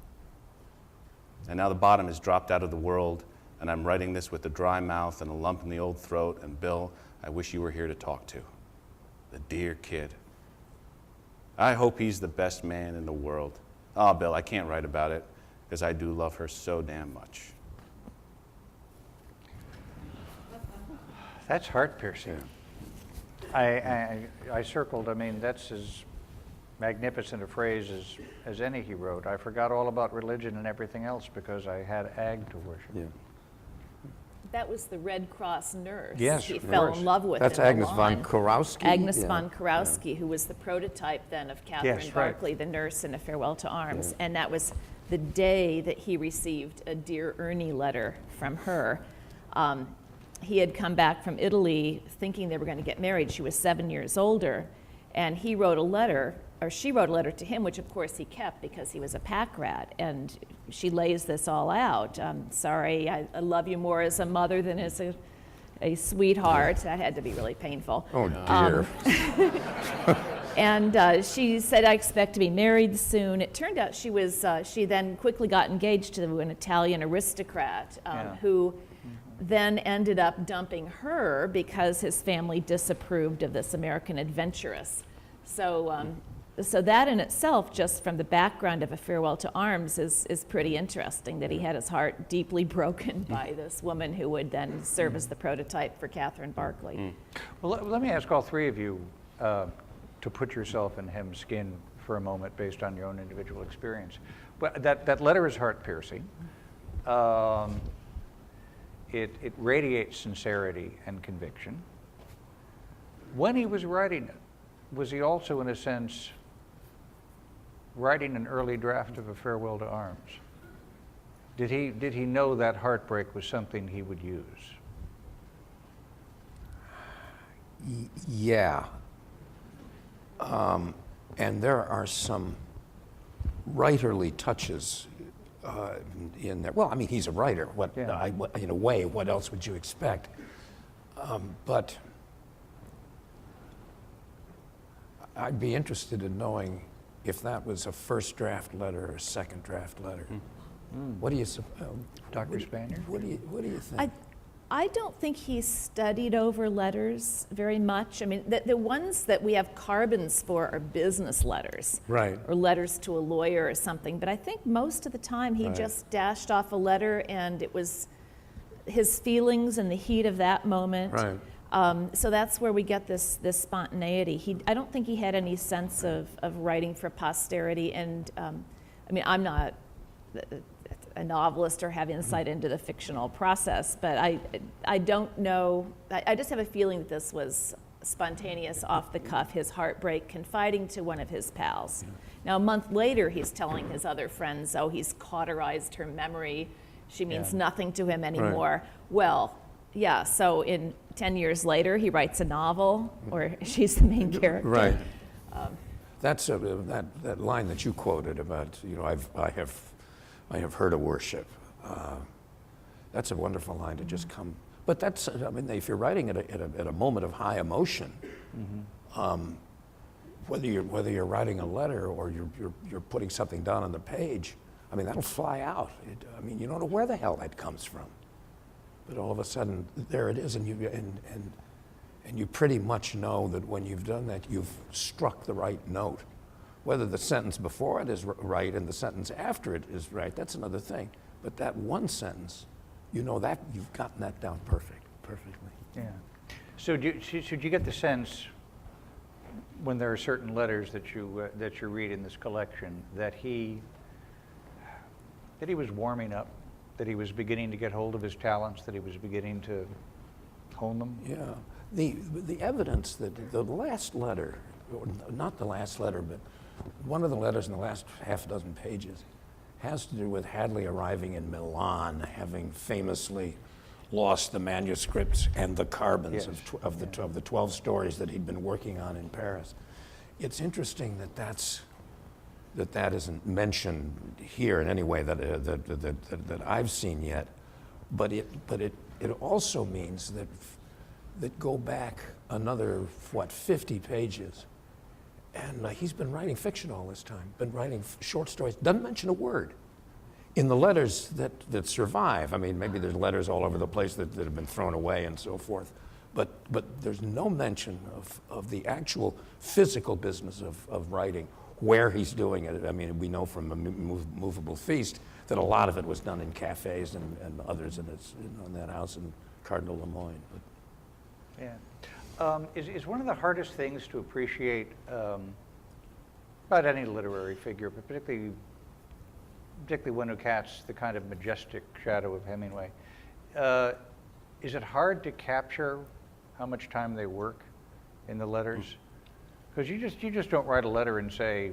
And now the bottom has dropped out of the world, and I'm writing this with a dry mouth and a lump in the old throat, and Bill, I wish you were here to talk to. The dear kid. I hope he's the best man in the world. Oh, Bill, I can't write about it because I do love her so damn much. That's heart-piercing. I circled, I mean, that's as magnificent a phrase as any he wrote. I forgot all about religion and everything else because I had Ag to worship. Yeah. That was the Red Cross nurse Yes, he of fell course. in love with. That's in Agnes Milan. von Kurowski? Agnes Yeah. von Kurowski, who was the prototype then of Catherine Yes, right. Barclay, the nurse in A Farewell to Arms. And that was the day that he received a Dear Ernie letter from her. He had come back from Italy thinking they were going to get married. She was 7 years older. And he wrote a letter, or she wrote a letter to him, which of course he kept because he was a pack rat. And she lays this all out. Sorry, I love you more as a mother than as a sweetheart. That had to be really painful. Oh, dear. And she said, I expect to be married soon. It turned out she then quickly got engaged to an Italian aristocrat who then ended up dumping her because his family disapproved of this American adventuress. So that in itself, just from the background of A Farewell to Arms, is pretty interesting, that he had his heart deeply broken by this woman who would then serve as the prototype for Catherine Barclay. Well, let me ask all three of you to put yourself in Hem's skin for a moment based on your own individual experience. But that letter is heart-piercing. It radiates sincerity and conviction. When he was writing it, was he also, in a sense, writing an early draft of A Farewell to Arms? Did he know that heartbreak was something he would use? Yeah. And there are some writerly touches in there. Well, I mean, he's a writer. In a way, what else would you expect? But I'd be interested in knowing if that was a first draft letter or a second draft letter. What do you suppose? Dr. Spanier? What do you think? I don't think he studied over letters very much. I mean, the ones that we have carbons for are business letters. Right. Or letters to a lawyer or something. But I think most of the time he just dashed off a letter and it was his feelings and the heat of that moment. Right. So that's where we get this spontaneity. I don't think he had any sense of writing for posterity. And I mean, I'm not a novelist or have insight into the fictional process, but I don't know. I just have a feeling that this was spontaneous, off the cuff, his heartbreak, confiding to one of his pals. Yeah. Now, a month later, he's telling his other friends, oh, he's cauterized her memory. She means nothing to him anymore. Right. Well, yeah, so 10 years later, he writes a novel, or she's the main character. Right. That's that line that you quoted about, I have heard a worship. That's a wonderful line to just come. But that's, I mean, if you're writing at a moment of high emotion, whether you're writing a letter or you're putting something down on the page, I mean, that'll fly out. I mean, you don't know where the hell that comes from. But all of a sudden, there it is, and you pretty much know that when you've done that, you've struck the right note. Whether the sentence before it is right and the sentence after it is right, that's another thing. But that one sentence, you know that you've gotten that down perfectly. Yeah. So should you get the sense, when there are certain letters that you read in this collection, that he was warming up, that he was beginning to get hold of his talents, that he was beginning to hone them? Yeah. The evidence that the last letter, or not the last letter, but one of the letters in the last half a dozen pages has to do with Hadley arriving in Milan, having famously lost the manuscripts and the carbons of the 12 stories that he'd been working on in Paris. It's interesting that isn't mentioned here in any way that I've seen yet, but it also means that go back another 50 pages. And he's been writing fiction all this time, been writing short stories, doesn't mention a word. In the letters that survive, I mean, maybe there's letters all over the place that have been thrown away and so forth, but there's no mention of the actual physical business of writing, where he's doing it. I mean, we know from A Movable Feast that a lot of it was done in cafes and others in that house in Cardinal Lemoyne. Yeah. Is one of the hardest things to appreciate about any literary figure, but particularly one who casts the kind of majestic shadow of Hemingway, is it hard to capture how much time they work in the letters? Because you just don't write a letter and say,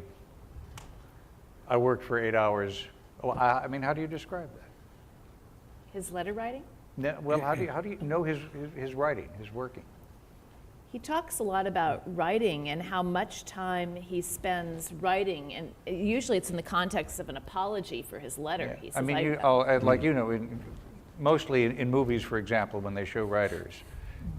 I worked for 8 hours. Oh, I mean, how do you describe that? His letter writing? No, well, how do you know his writing, his working? He talks a lot about writing and how much time he spends writing, and usually it's in the context of an apology for his letter. Yeah. He says, I mean, mostly in movies, for example, when they show writers,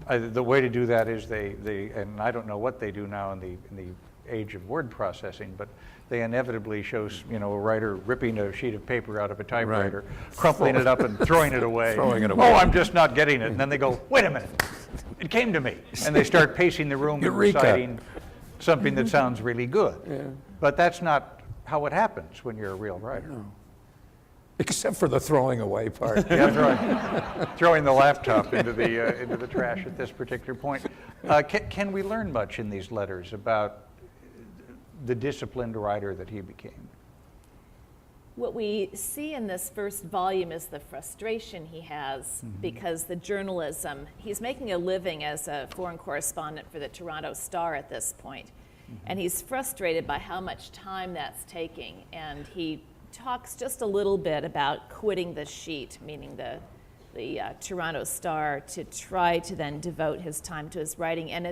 the way to do that is they and I don't know what they do now in the age of word processing, but they inevitably show a writer ripping a sheet of paper out of a typewriter, crumpling it up and throwing it away. Throwing it away. Oh, I'm just not getting it. And then they go, wait a minute, it came to me. And they start pacing the room and reciting something that sounds really good. Yeah. But that's not how it happens when you're a real writer. No. Except for the throwing away part. Yeah, throwing the laptop into the trash at this particular point. Can we learn much in these letters about the disciplined writer that he became? What we see in this first volume is the frustration he has because the journalism, he's making a living as a foreign correspondent for the Toronto Star at this point. And he's frustrated by how much time that's taking. And he talks just a little bit about quitting the sheet, meaning the Toronto Star, to try to then devote his time to his writing. And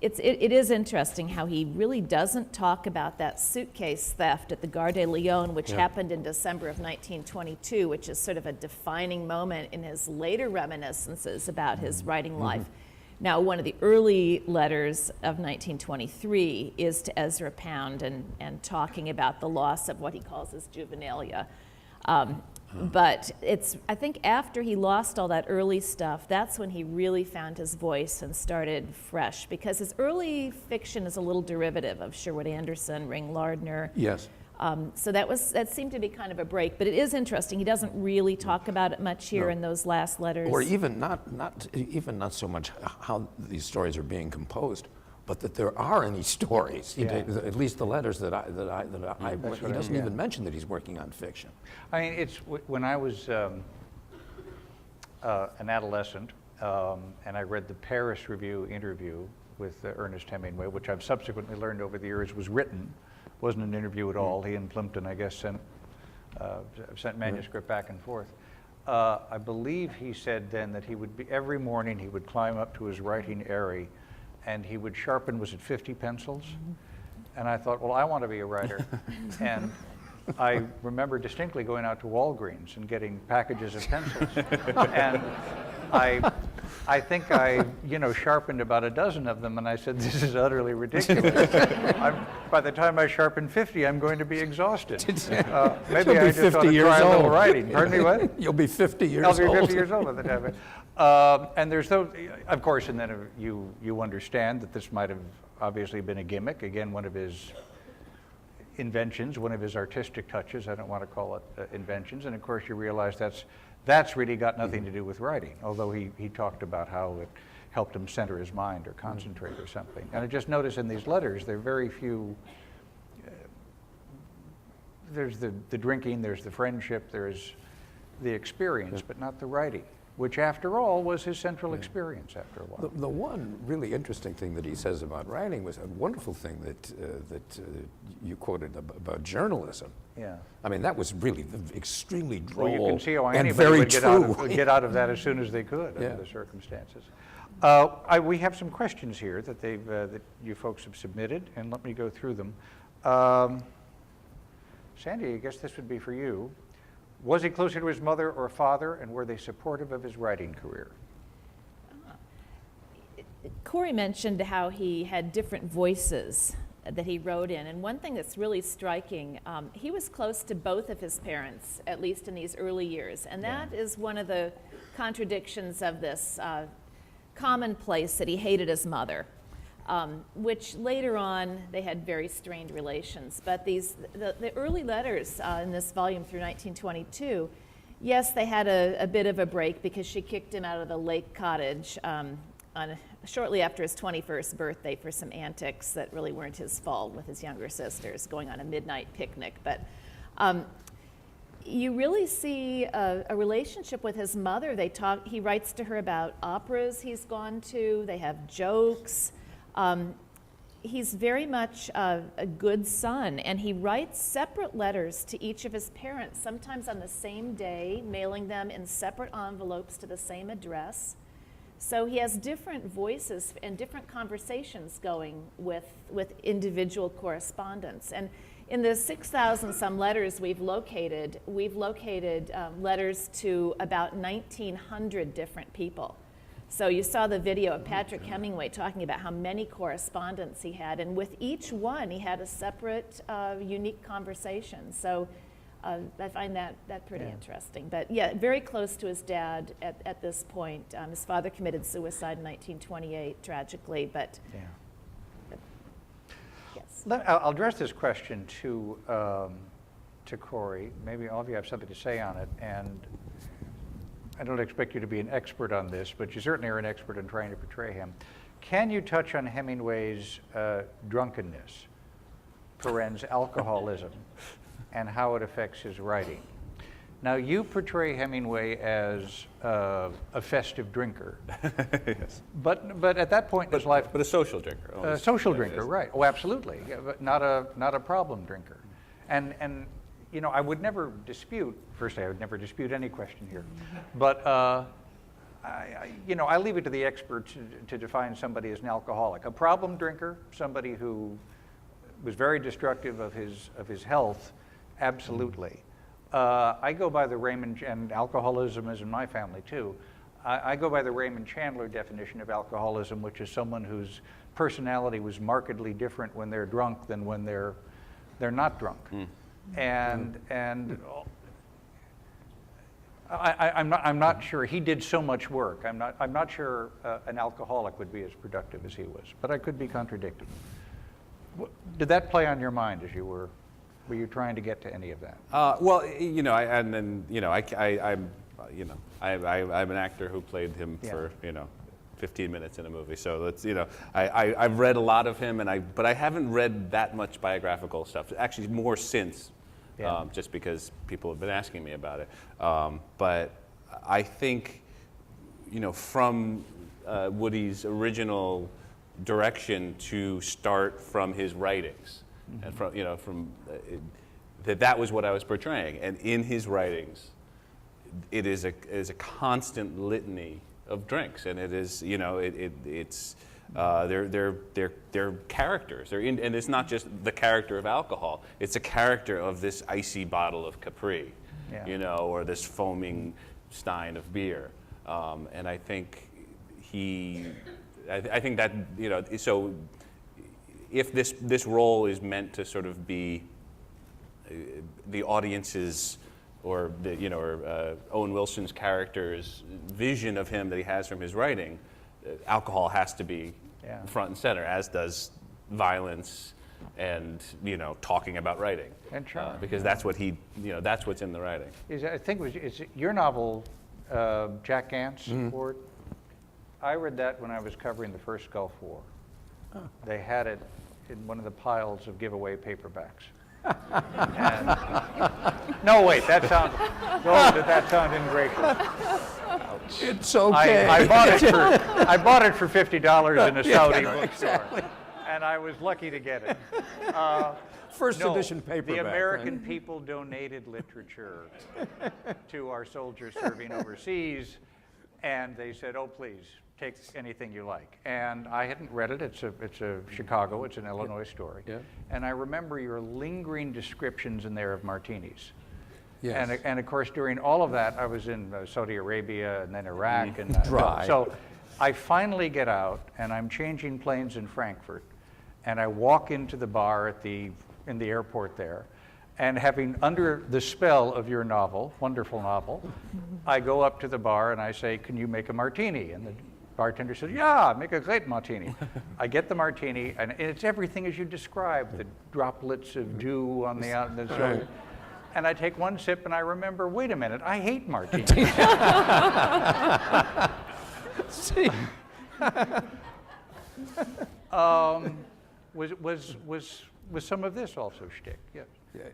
it is interesting how he really doesn't talk about that suitcase theft at the Gare de Lyon, which happened in December of 1922, which is sort of a defining moment in his later reminiscences about his writing life. Now, one of the early letters of 1923 is to Ezra Pound and talking about the loss of what he calls his juvenilia. But I think after he lost all that early stuff, that's when he really found his voice and started fresh, because his early fiction is a little derivative of Sherwood Anderson, Ring Lardner. Yes. So that seemed to be kind of a break, but it is interesting. He doesn't really talk about it much here in those last letters. Or even not so much how these stories are being composed, but that there are any stories. At least the letters that I he doesn't even mention that he's working on fiction. I mean, it's when I was an adolescent, and I read the Paris Review interview with Ernest Hemingway, which I've subsequently learned over the years was written. Wasn't an interview at all. He and Plimpton, I guess, sent manuscript back and forth. I believe he said then that he would be, every morning he would climb up to his writing area and he would sharpen, was it 50 pencils? And I thought, well, I want to be a writer. And I remember distinctly going out to Walgreens and getting packages of pencils. And I think I, sharpened about a dozen of them, and I said, this is utterly ridiculous. By the time I sharpen 50, I'm going to be exhausted. Maybe I just ought to try a little writing. Pardon me, what? You'll be 50 years old. I'll be 50 years old by the time. And there's those, of course, and then you understand that this might have obviously been a gimmick. Again, one of his inventions, one of his artistic touches. I don't want to call it inventions. And of course, you realize that's really got nothing to do with writing, although he talked about how it helped him center his mind or concentrate or something. And I just noticed in these letters, there are very few, there's the drinking, there's the friendship, there's the experience, but not the writing, which after all was his central experience after a while. The one really interesting thing that he says about writing was a wonderful thing that you quoted about journalism. Yeah. I mean, that was really extremely droll well, you can see how and anybody very would true. get out of that as soon as they could under the circumstances. We have some questions here that that you folks have submitted, and let me go through them. Sandy, I guess this would be for you. Was he closer to his mother or father, and were they supportive of his writing career? Corey mentioned how he had different voices that he wrote in, and one thing that's really striking, he was close to both of his parents, at least in these early years, and that is one of the contradictions of this commonplace that he hated his mother, which later on they had very strained relations. But the early letters in this volume through 1922, yes, they had a bit of a break because she kicked him out of the lake cottage shortly after his 21st birthday for some antics that really weren't his fault with his younger sisters going on a midnight picnic. But you really see a relationship with his mother. He writes to her about operas he's gone to. They have jokes. He's very much a good son, and he writes separate letters to each of his parents, sometimes on the same day, mailing them in separate envelopes to the same address. So he has different voices and different conversations going with individual correspondence. And in the 6,000 some letters we've located letters to about 1,900 different people. So you saw the video of Patrick Hemingway talking about how many correspondents he had, and with each one he had a separate, unique conversation. So I find that pretty interesting. But yeah, very close to his dad at this point. His father committed suicide in 1928, tragically, but yes. I'll address this question to Corey. Maybe all of you have something to say on it, and I don't expect you to be an expert on this, but you certainly are an expert in trying to portray him. Can you touch on Hemingway's drunkenness, parens alcoholism, and how it affects his writing. Now, you portray Hemingway as a festive drinker. Yes. But at that point in his life... But a social drinker. A social drinker, right. Oh, absolutely. Yeah, but not a problem drinker. And you know, I would never dispute, firstly, I would never dispute any question here. But, you know, I leave it to the experts to define somebody as an alcoholic. A problem drinker, somebody who was very destructive of his health, absolutely. I go by the Raymond, and alcoholism is in my family too. I go by the Raymond Chandler definition of alcoholism, which is someone whose personality was markedly different when they're drunk than when they're not drunk. And I'm not sure he did so much work. I'm not sure an alcoholic would be as productive as he was, but I could be contradicted. Did that play on your mind as you were you trying to get to any of that? Well, you know, I'm an actor who played him for 15 minutes in a movie. So that's, you know, I've read a lot of him, but I haven't read that much biographical stuff. Actually, more since, just because people have been asking me about it. But I think, you know, from Woody's original direction to start from his writings. And from, you know, that was what I was portraying. And in his writings, it is a constant litany of drinks, and it is, you know, they're characters. And it's not just the character of alcohol. It's a character of this icy bottle of Capri, you know, or this foaming stein of beer. And I think I think that, you know, so. If this role is meant to sort of be the audience's or Owen Wilson's character's vision of him that he has from his writing, alcohol has to be front and center, as does violence and, you know, talking about writing. And charm. Because that's what that's what's in the writing. I think it's your novel, Jack Gant's Ward. I read that when I was covering the first Gulf War. Oh. They had it in one of the piles of giveaway paperbacks. No, wait, that sounds ingracious. It's okay. I bought it for $50 in a Saudi bookstore, exactly. And I was lucky to get it. First edition paperback. The American people donated literature to our soldiers serving overseas, and they said, "Oh, please, take anything you like." And I hadn't read it. It's a Chicago. It's an Illinois story. Yeah. And I remember your lingering descriptions in there of martinis. Yes. And of course, during all of that, I was in Saudi Arabia and then Iraq and dry. So I finally get out, and I'm changing planes in Frankfurt, and I walk into the bar in the airport there, and having under the spell of your novel, wonderful novel, I go up to the bar and I say, "Can you make a martini?" And the bartender said, "Yeah, make a great martini." I get the martini, and it's everything as you described, the droplets of dew on the outside. And I take one sip, and I remember, wait a minute, I hate martinis. See. Was some of this also shtick? Yes. Yeah,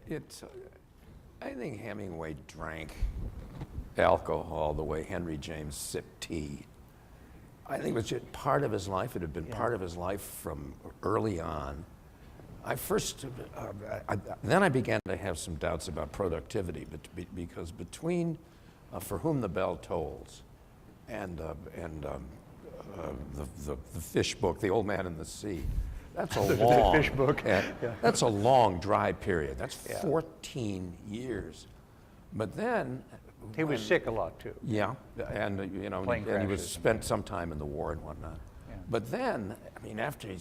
I think Hemingway drank alcohol the way Henry James sipped tea. I think it was just part of his life. It had been part of his life from early on. Then I began to have some doubts about productivity, because between For Whom the Bell Tolls and the fish book, The Old Man and the Sea, that's a long fish book. That's a long dry period. That's 14 years. But then he was sick a lot too. Yeah, and and he was spent some time in the war and whatnot. Yeah. But then, I mean, after he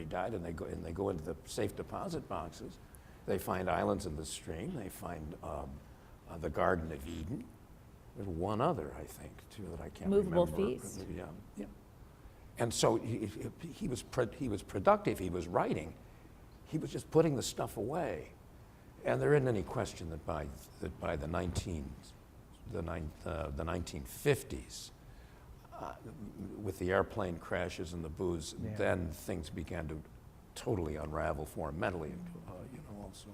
died, and they go into the safe deposit boxes, they find islands in the stream. They find the Garden of Eden. There's one other, I think, too, that I can't remember. Movable Feast. Yeah. And so he was productive. He was writing. He was just putting the stuff away. And there isn't any question that by the 1950s, with the airplane crashes and the booze, then things began to totally unravel for him mentally, also.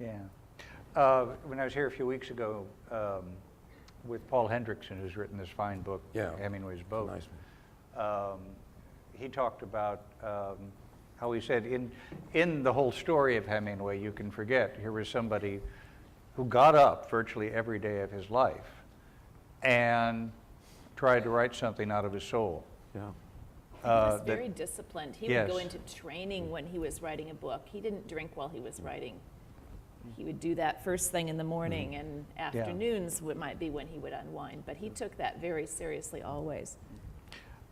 Yeah. When I was here a few weeks ago with Paul Hendrickson, who's written this fine book, Yeah. Hemingway's Boat, Nice. he talked about how he said in the whole story of Hemingway, you can forget, here was somebody who got up virtually every day of his life and tried to write something out of his soul. Yeah. He was very disciplined. He would go Yes. into training when he was writing a book. He didn't drink while he was writing. He would do that first thing in the morning, and afternoons might be when he would unwind. But he took that very seriously always.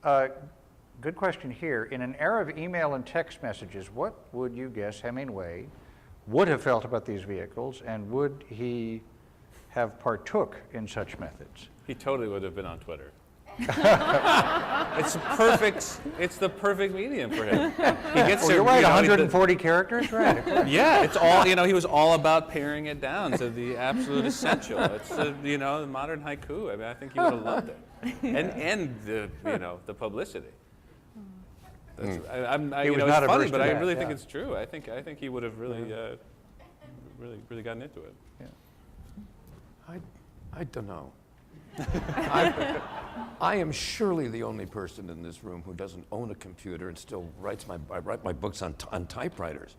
Good question here. In an era of email and text messages, what would you guess Hemingway would have felt about these vehicles, and would he have partook in such methods? He totally would have been on Twitter. It's the perfect medium for him. He gets You're right, 140 characters, right? Yeah, it's all, he was all about paring it down to the absolute essential. It's the modern haiku. I mean, I think he would have loved it. And the, the publicity. It's funny, but I really think it's true. I think he would have really gotten into it. I don't know. I am surely the only person in this room who doesn't own a computer and still I write my books on typewriters.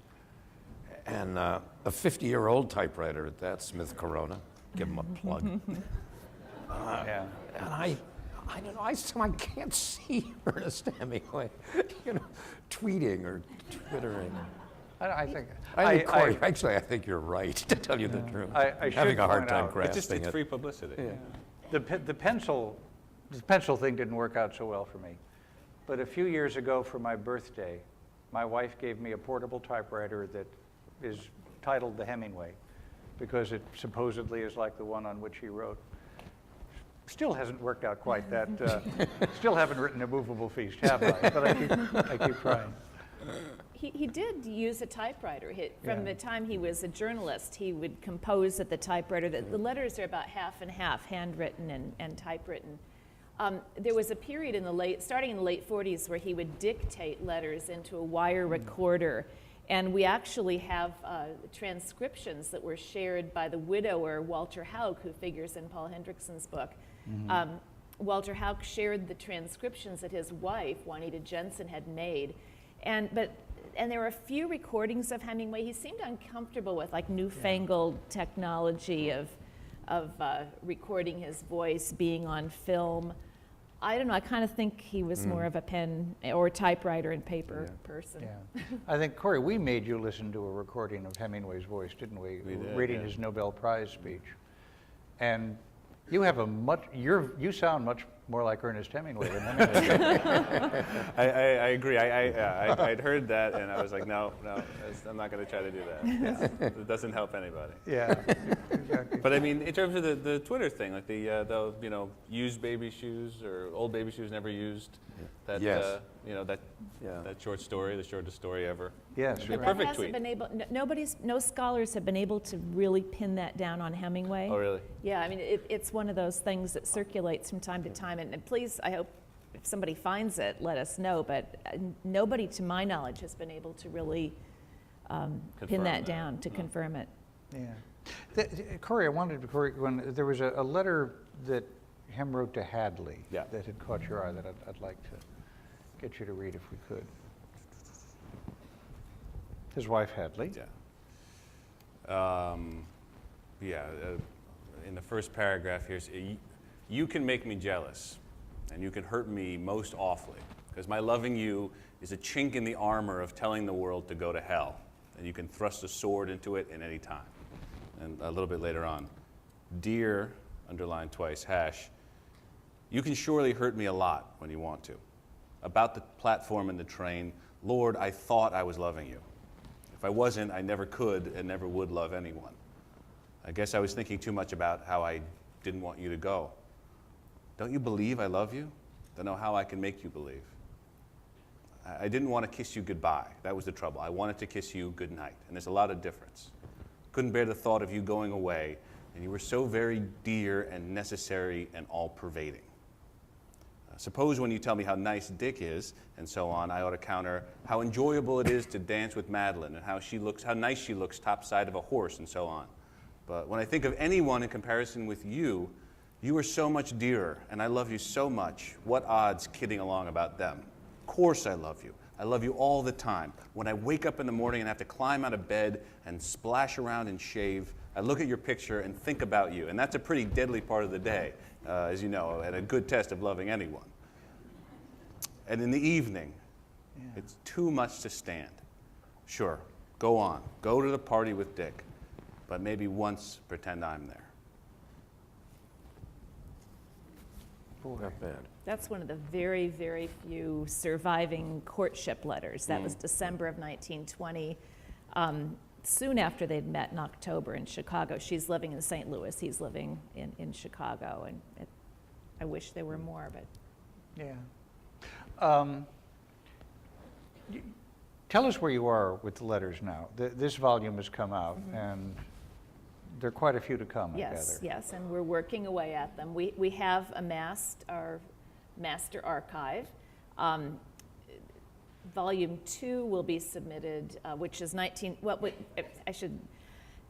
And a 50-year-old typewriter at that, Smith Corona. Give him a plug. And I don't know, I can't see Ernest Hemingway, tweeting or twittering. I think Corey, actually, I think you're right, to tell you the truth. I having a hard time out, grasping It's free publicity. Yeah. The pencil thing didn't work out so well for me. But a few years ago for my birthday, my wife gave me a portable typewriter that is titled the Hemingway, because it supposedly is like the one on which he wrote. Still hasn't worked out quite that. Still haven't written a movable feast, have I? But I keep trying. He did use a typewriter. From the time he was a journalist, he would compose at the typewriter. The letters are about half and half, handwritten and typewritten. There was a period starting in the late 40s, where he would dictate letters into a wire recorder. And we actually have transcriptions that were shared by the widower, Walter Haug, who figures in Paul Hendrickson's book. Walter Haug shared the transcriptions that his wife, Juanita Jensen, had made. And there were a few recordings of Hemingway. He seemed uncomfortable with newfangled technology of recording his voice, being on film. I don't know, I kind of think he was more of a pen or typewriter and paper person. Yeah. I think, Corey, we made you listen to a recording of Hemingway's voice, didn't we? We did, reading his Nobel Prize speech. And you have you sound much more like Ernest Hemingway than Hemingway. I agree. I'd heard that, and I was like, no, I'm not going to try to do that. It doesn't help anybody. Yeah. Exactly. But I mean, in terms of the Twitter thing, like the used baby shoes or old baby shoes never used. That Yes. that short story, the shortest story ever. Yes. It'd be a But perfect that hasn't tweet. been no scholars have been able to really pin that down on Hemingway. Oh, really? Yeah, I mean, it's one of those things that circulates from time to time. And please, I hope if somebody finds it, let us know. But nobody, to my knowledge, has been able to really pin Confirm that that. down to confirm it. Yeah. Corey, when there was a letter that Hem wrote to Hadley that had caught your eye that I'd like to get you to read if we could. His wife, Hadley. In the first paragraph here, you can make me jealous, and you can hurt me most awfully, because my loving you is a chink in the armor of telling the world to go to hell, and you can thrust a sword into it at any time. And a little bit later on, dear, underlined twice, hash, you can surely hurt me a lot when you want to. About the platform and the train, Lord, I thought I was loving you. If I wasn't, I never could and never would love anyone. I guess I was thinking too much about how I didn't want you to go. Don't you believe I love you? Don't know how I can make you believe. I didn't want to kiss you goodbye. That was the trouble. I wanted to kiss you goodnight, and there's a lot of difference. Couldn't bear the thought of you going away, and you were so very dear and necessary and all-pervading. Suppose when you tell me how nice Dick is, and so on, I ought to counter how enjoyable it is to dance with Madeline, and how nice she looks topside of a horse, and so on. But when I think of anyone in comparison with you, you are so much dearer, and I love you so much. What odds kidding along about them? Of course I love you. I love you all the time. When I wake up in the morning and have to climb out of bed and splash around and shave, I look at your picture and think about you. And that's a pretty deadly part of the day, as you know, and a good test of loving anyone. And in the evening, it's too much to stand. Sure, go on. Go to the party with Dick. But maybe once pretend I'm there. Not bad. That's one of the very, very few surviving courtship letters. That was December of 1920. Soon after they'd met in October in Chicago. She's living in St. Louis. He's living in Chicago. And I wish there were more, but. Yeah. Tell us where you are with the letters now. This volume has come out, and there are quite a few to come, I gather. Yes, and we're working away at them. We have amassed our master archive. Volume 2 will be submitted, which is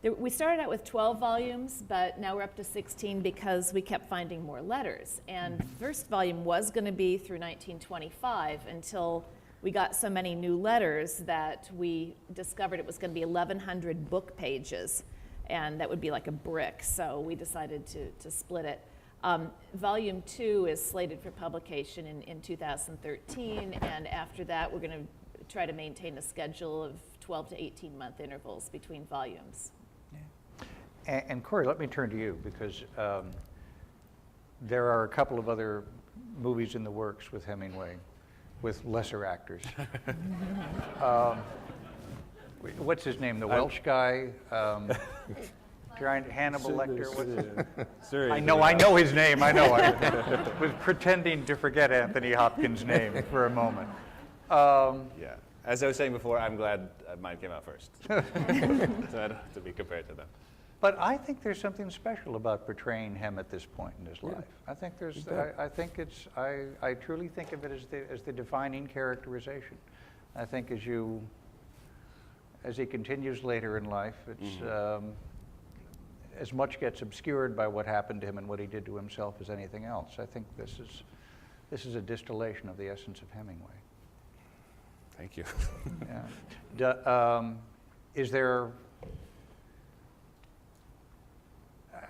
we started out with 12 volumes, but now we're up to 16 because we kept finding more letters. And the first volume was going to be through 1925 until we got so many new letters that we discovered it was going to be 1,100 book pages, and that would be like a brick, so we decided to split it. Volume 2 is slated for publication in 2013, and after that we're going to try to maintain a schedule of 12 to 18 month intervals between volumes. Yeah. And Corey, let me turn to you, because there are a couple of other movies in the works with Hemingway, with lesser actors. What's his name? The Welsh guy? Hannibal Lecter. I know his name. I know. I was pretending to forget Anthony Hopkins' name for a moment. Yeah. As I was saying before, I'm glad mine came out first. So I don't have to be compared to them. But I think there's something special about portraying him at this point in his life. I think I truly think of it as the defining characterization. I think as he continues later in life, it's as much gets obscured by what happened to him and what he did to himself as anything else. I think this is a distillation of the essence of Hemingway. Thank you. Yeah. Is there?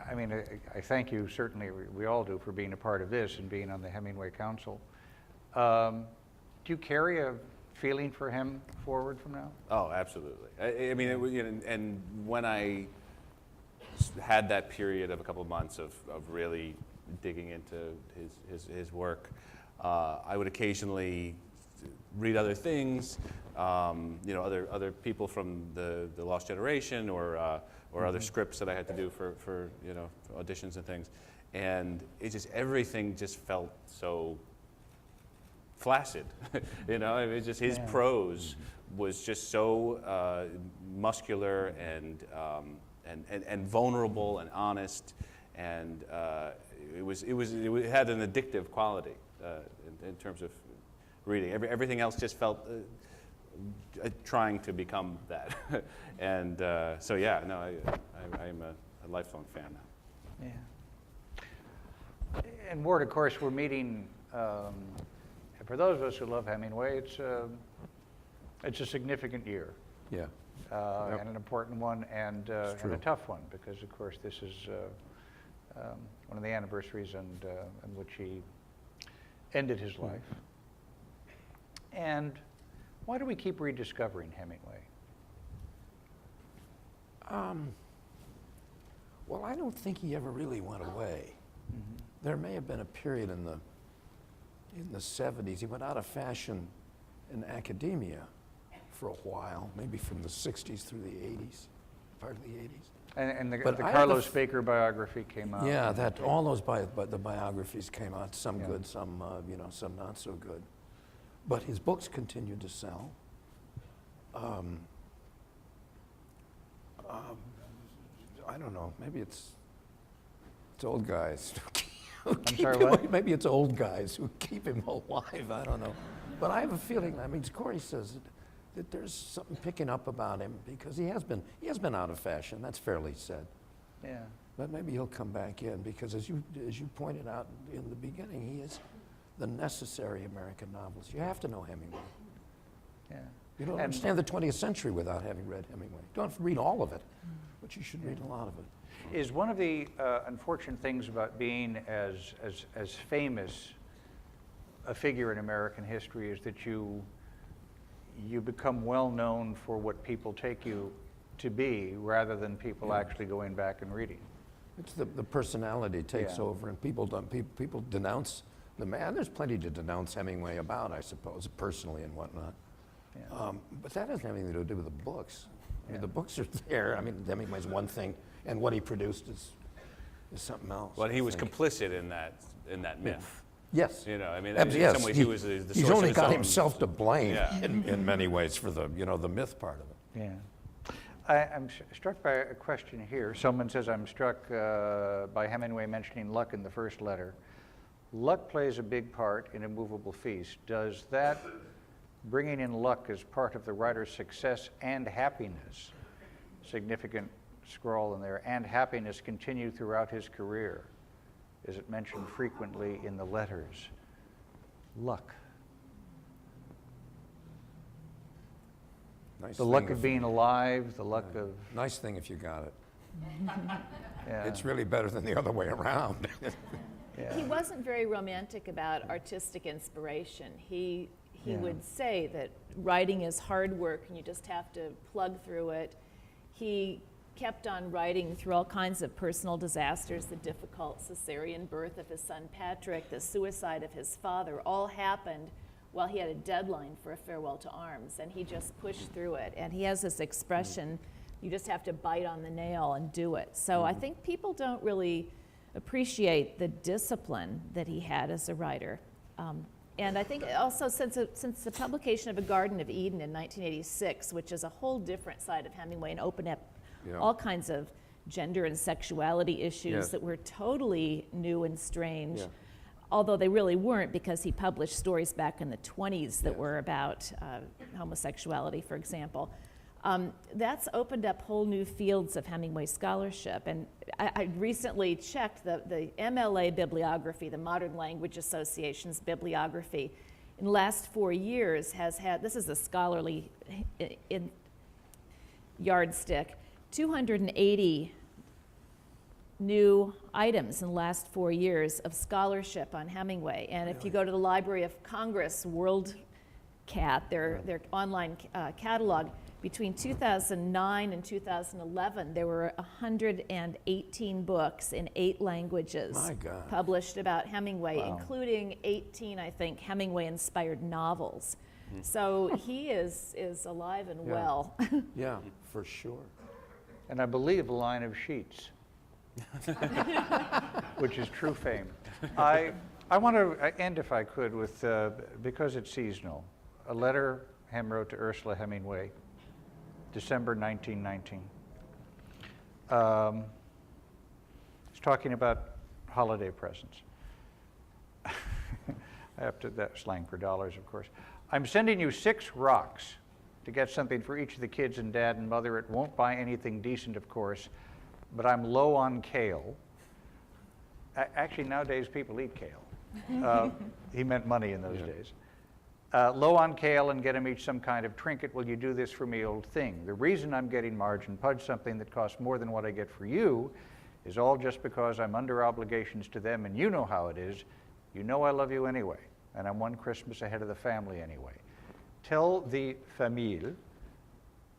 I mean, I thank you, certainly we all do, for being a part of this and being on the Hemingway Council. Do you carry a feeling for him forward from now? Oh, absolutely. I mean, it was, and when I had that period of a couple of months of really digging into his work, I would occasionally read other things, other people from the Lost Generation or other scripts that I had to do for for auditions and things, and everything just felt so flaccid. It was just his prose was just so muscular and vulnerable and honest, and it had an addictive quality in terms of reading. Everything else just felt trying to become that. And so yeah, no, I'm a lifelong fan now. Yeah. And Ward, of course, we're meeting. For those of us who love Hemingway, it's a significant year. Yeah. And an important one, and a tough one, because of course this is one of the anniversaries in which he ended his life. And why do we keep rediscovering Hemingway? Well, I don't think he ever really went away. There may have been a period in the 70s. He went out of fashion in academia for a while, maybe from the 60s through the 80s, part of the 80s. And the Carlos Baker biography came out. Yeah, all those the biographies came out, some good, some some not so good. But his books continued to sell. I don't know, maybe it's old guys sorry, what? Maybe it's old guys who keep him alive, I don't know. But I have a feeling, I mean, Corey says that there's something picking up about him because he has been out of fashion, that's fairly said. Yeah. But maybe he'll come back in because as you pointed out in the beginning, he is the necessary American novelist. You have to know Hemingway. Yeah. You don't understand the 20th century without having read Hemingway. You don't have to read all of it, but you should read a lot of it. Is one of the unfortunate things about being as famous a figure in American history is that you become well known for what people take you to be rather than people actually going back and reading. It's the personality takes Yeah. over, and people denounce the man. There's plenty to denounce Hemingway about, I suppose, personally and whatnot. Yeah. But that has nothing to do with the books. I mean, the books are there. I mean, Hemingway's one thing, and what he produced is something else. Well, he I was think. complicit in that myth. Yes. You know, I mean, Yes, in some ways, he was the he's source only of his got own- himself to blame Yeah. in many ways for the myth part of it. Yeah. I'm struck by a question here. Someone says, I'm struck by Hemingway mentioning luck in the first letter. Luck plays a big part in A Movable Feast. Does that bringing in luck as part of the writer's success and happiness, significant scrawl in there, and happiness continue throughout his career? Is it mentioned frequently in the letters? Luck. Nice The thing luck if- of being alive, the luck of... Nice thing if you got it. Yeah. It's really better than the other way around. Yeah. He wasn't very romantic about artistic inspiration. He would say that writing is hard work and you just have to plug through it. He kept on writing through all kinds of personal disasters, the difficult cesarean birth of his son Patrick, the suicide of his father, all happened while he had a deadline for A Farewell to Arms, and he just pushed through it. And he has this expression, you just have to bite on the nail and do it. So I think people don't really appreciate the discipline that he had as a writer. And I think also since the publication of A Garden of Eden in 1986, which is a whole different side of Hemingway and opened up all kinds of gender and sexuality issues that were totally new and strange, although they really weren't because he published stories back in the 20s that were about homosexuality, for example. That's opened up whole new fields of Hemingway scholarship. And I recently checked the MLA bibliography, the Modern Language Association's bibliography, in the last 4 years has had, this is a scholarly yardstick, 280 new items in the last 4 years of scholarship on Hemingway. And if you go to the Library of Congress WorldCat, their online catalog, between 2009 and 2011, there were 118 books in 8 languages My God. published about Hemingway, including 18, I think, Hemingway-inspired novels. So he is alive and well. Yeah, for sure. And I believe a line of sheets, which is true fame. I want to end, if I could, with, because it's seasonal, a letter Hem wrote to Ursula Hemingway, December 1919. It's talking about holiday presents. I have to, that slang for dollars, of course. I'm sending you 6 rocks to get something for each of the kids and Dad and Mother. It won't buy anything decent, of course, but I'm low on kale. Actually, nowadays people eat kale. He meant money in those days. Low on kale and get them each some kind of trinket. Will you do this for me, old thing? The reason I'm getting Marge and Pudge something that costs more than what I get for you is all just because I'm under obligations to them, and you know how it is. You know I love you anyway, and I'm one Christmas ahead of the family anyway. Tell the famille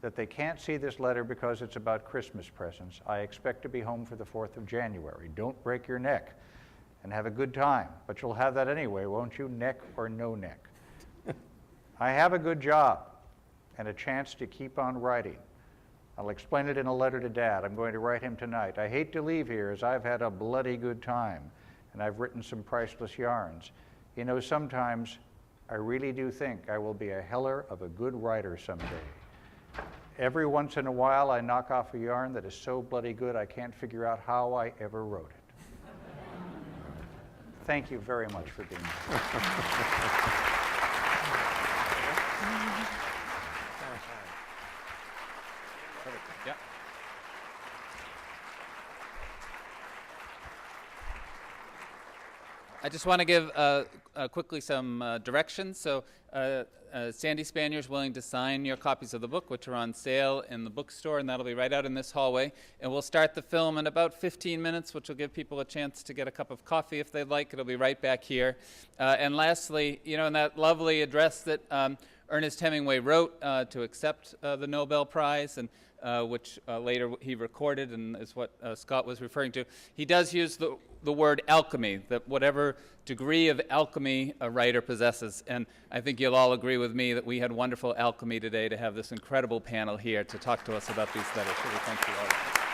that they can't see this letter because it's about Christmas presents. I expect to be home for the 4th of January. Don't break your neck and have a good time, but you'll have that anyway, won't you, neck or no neck? I have a good job and a chance to keep on writing. I'll explain it in a letter to Dad. I'm going to write him tonight. I hate to leave here as I've had a bloody good time and I've written some priceless yarns. You know, sometimes I really do think I will be a heller of a good writer someday. Every once in a while I knock off a yarn that is so bloody good I can't figure out how I ever wrote it. thank you very much for being here. Yeah. I just want to give quickly some directions. So Sandy Spanier is willing to sign your copies of the book, which are on sale in the bookstore, and that'll be right out in this hallway. And we'll start the film in about 15 minutes, which will give people a chance to get a cup of coffee if they'd like. It'll be right back here. And lastly, you know, in that lovely address that Ernest Hemingway wrote to accept the Nobel Prize, and which later he recorded and is what Scott was referring to, he does use the word alchemy, that whatever degree of alchemy a writer possesses. And I think you'll all agree with me that we had wonderful alchemy today to have this incredible panel here to talk to us about these letters. So we thank you all.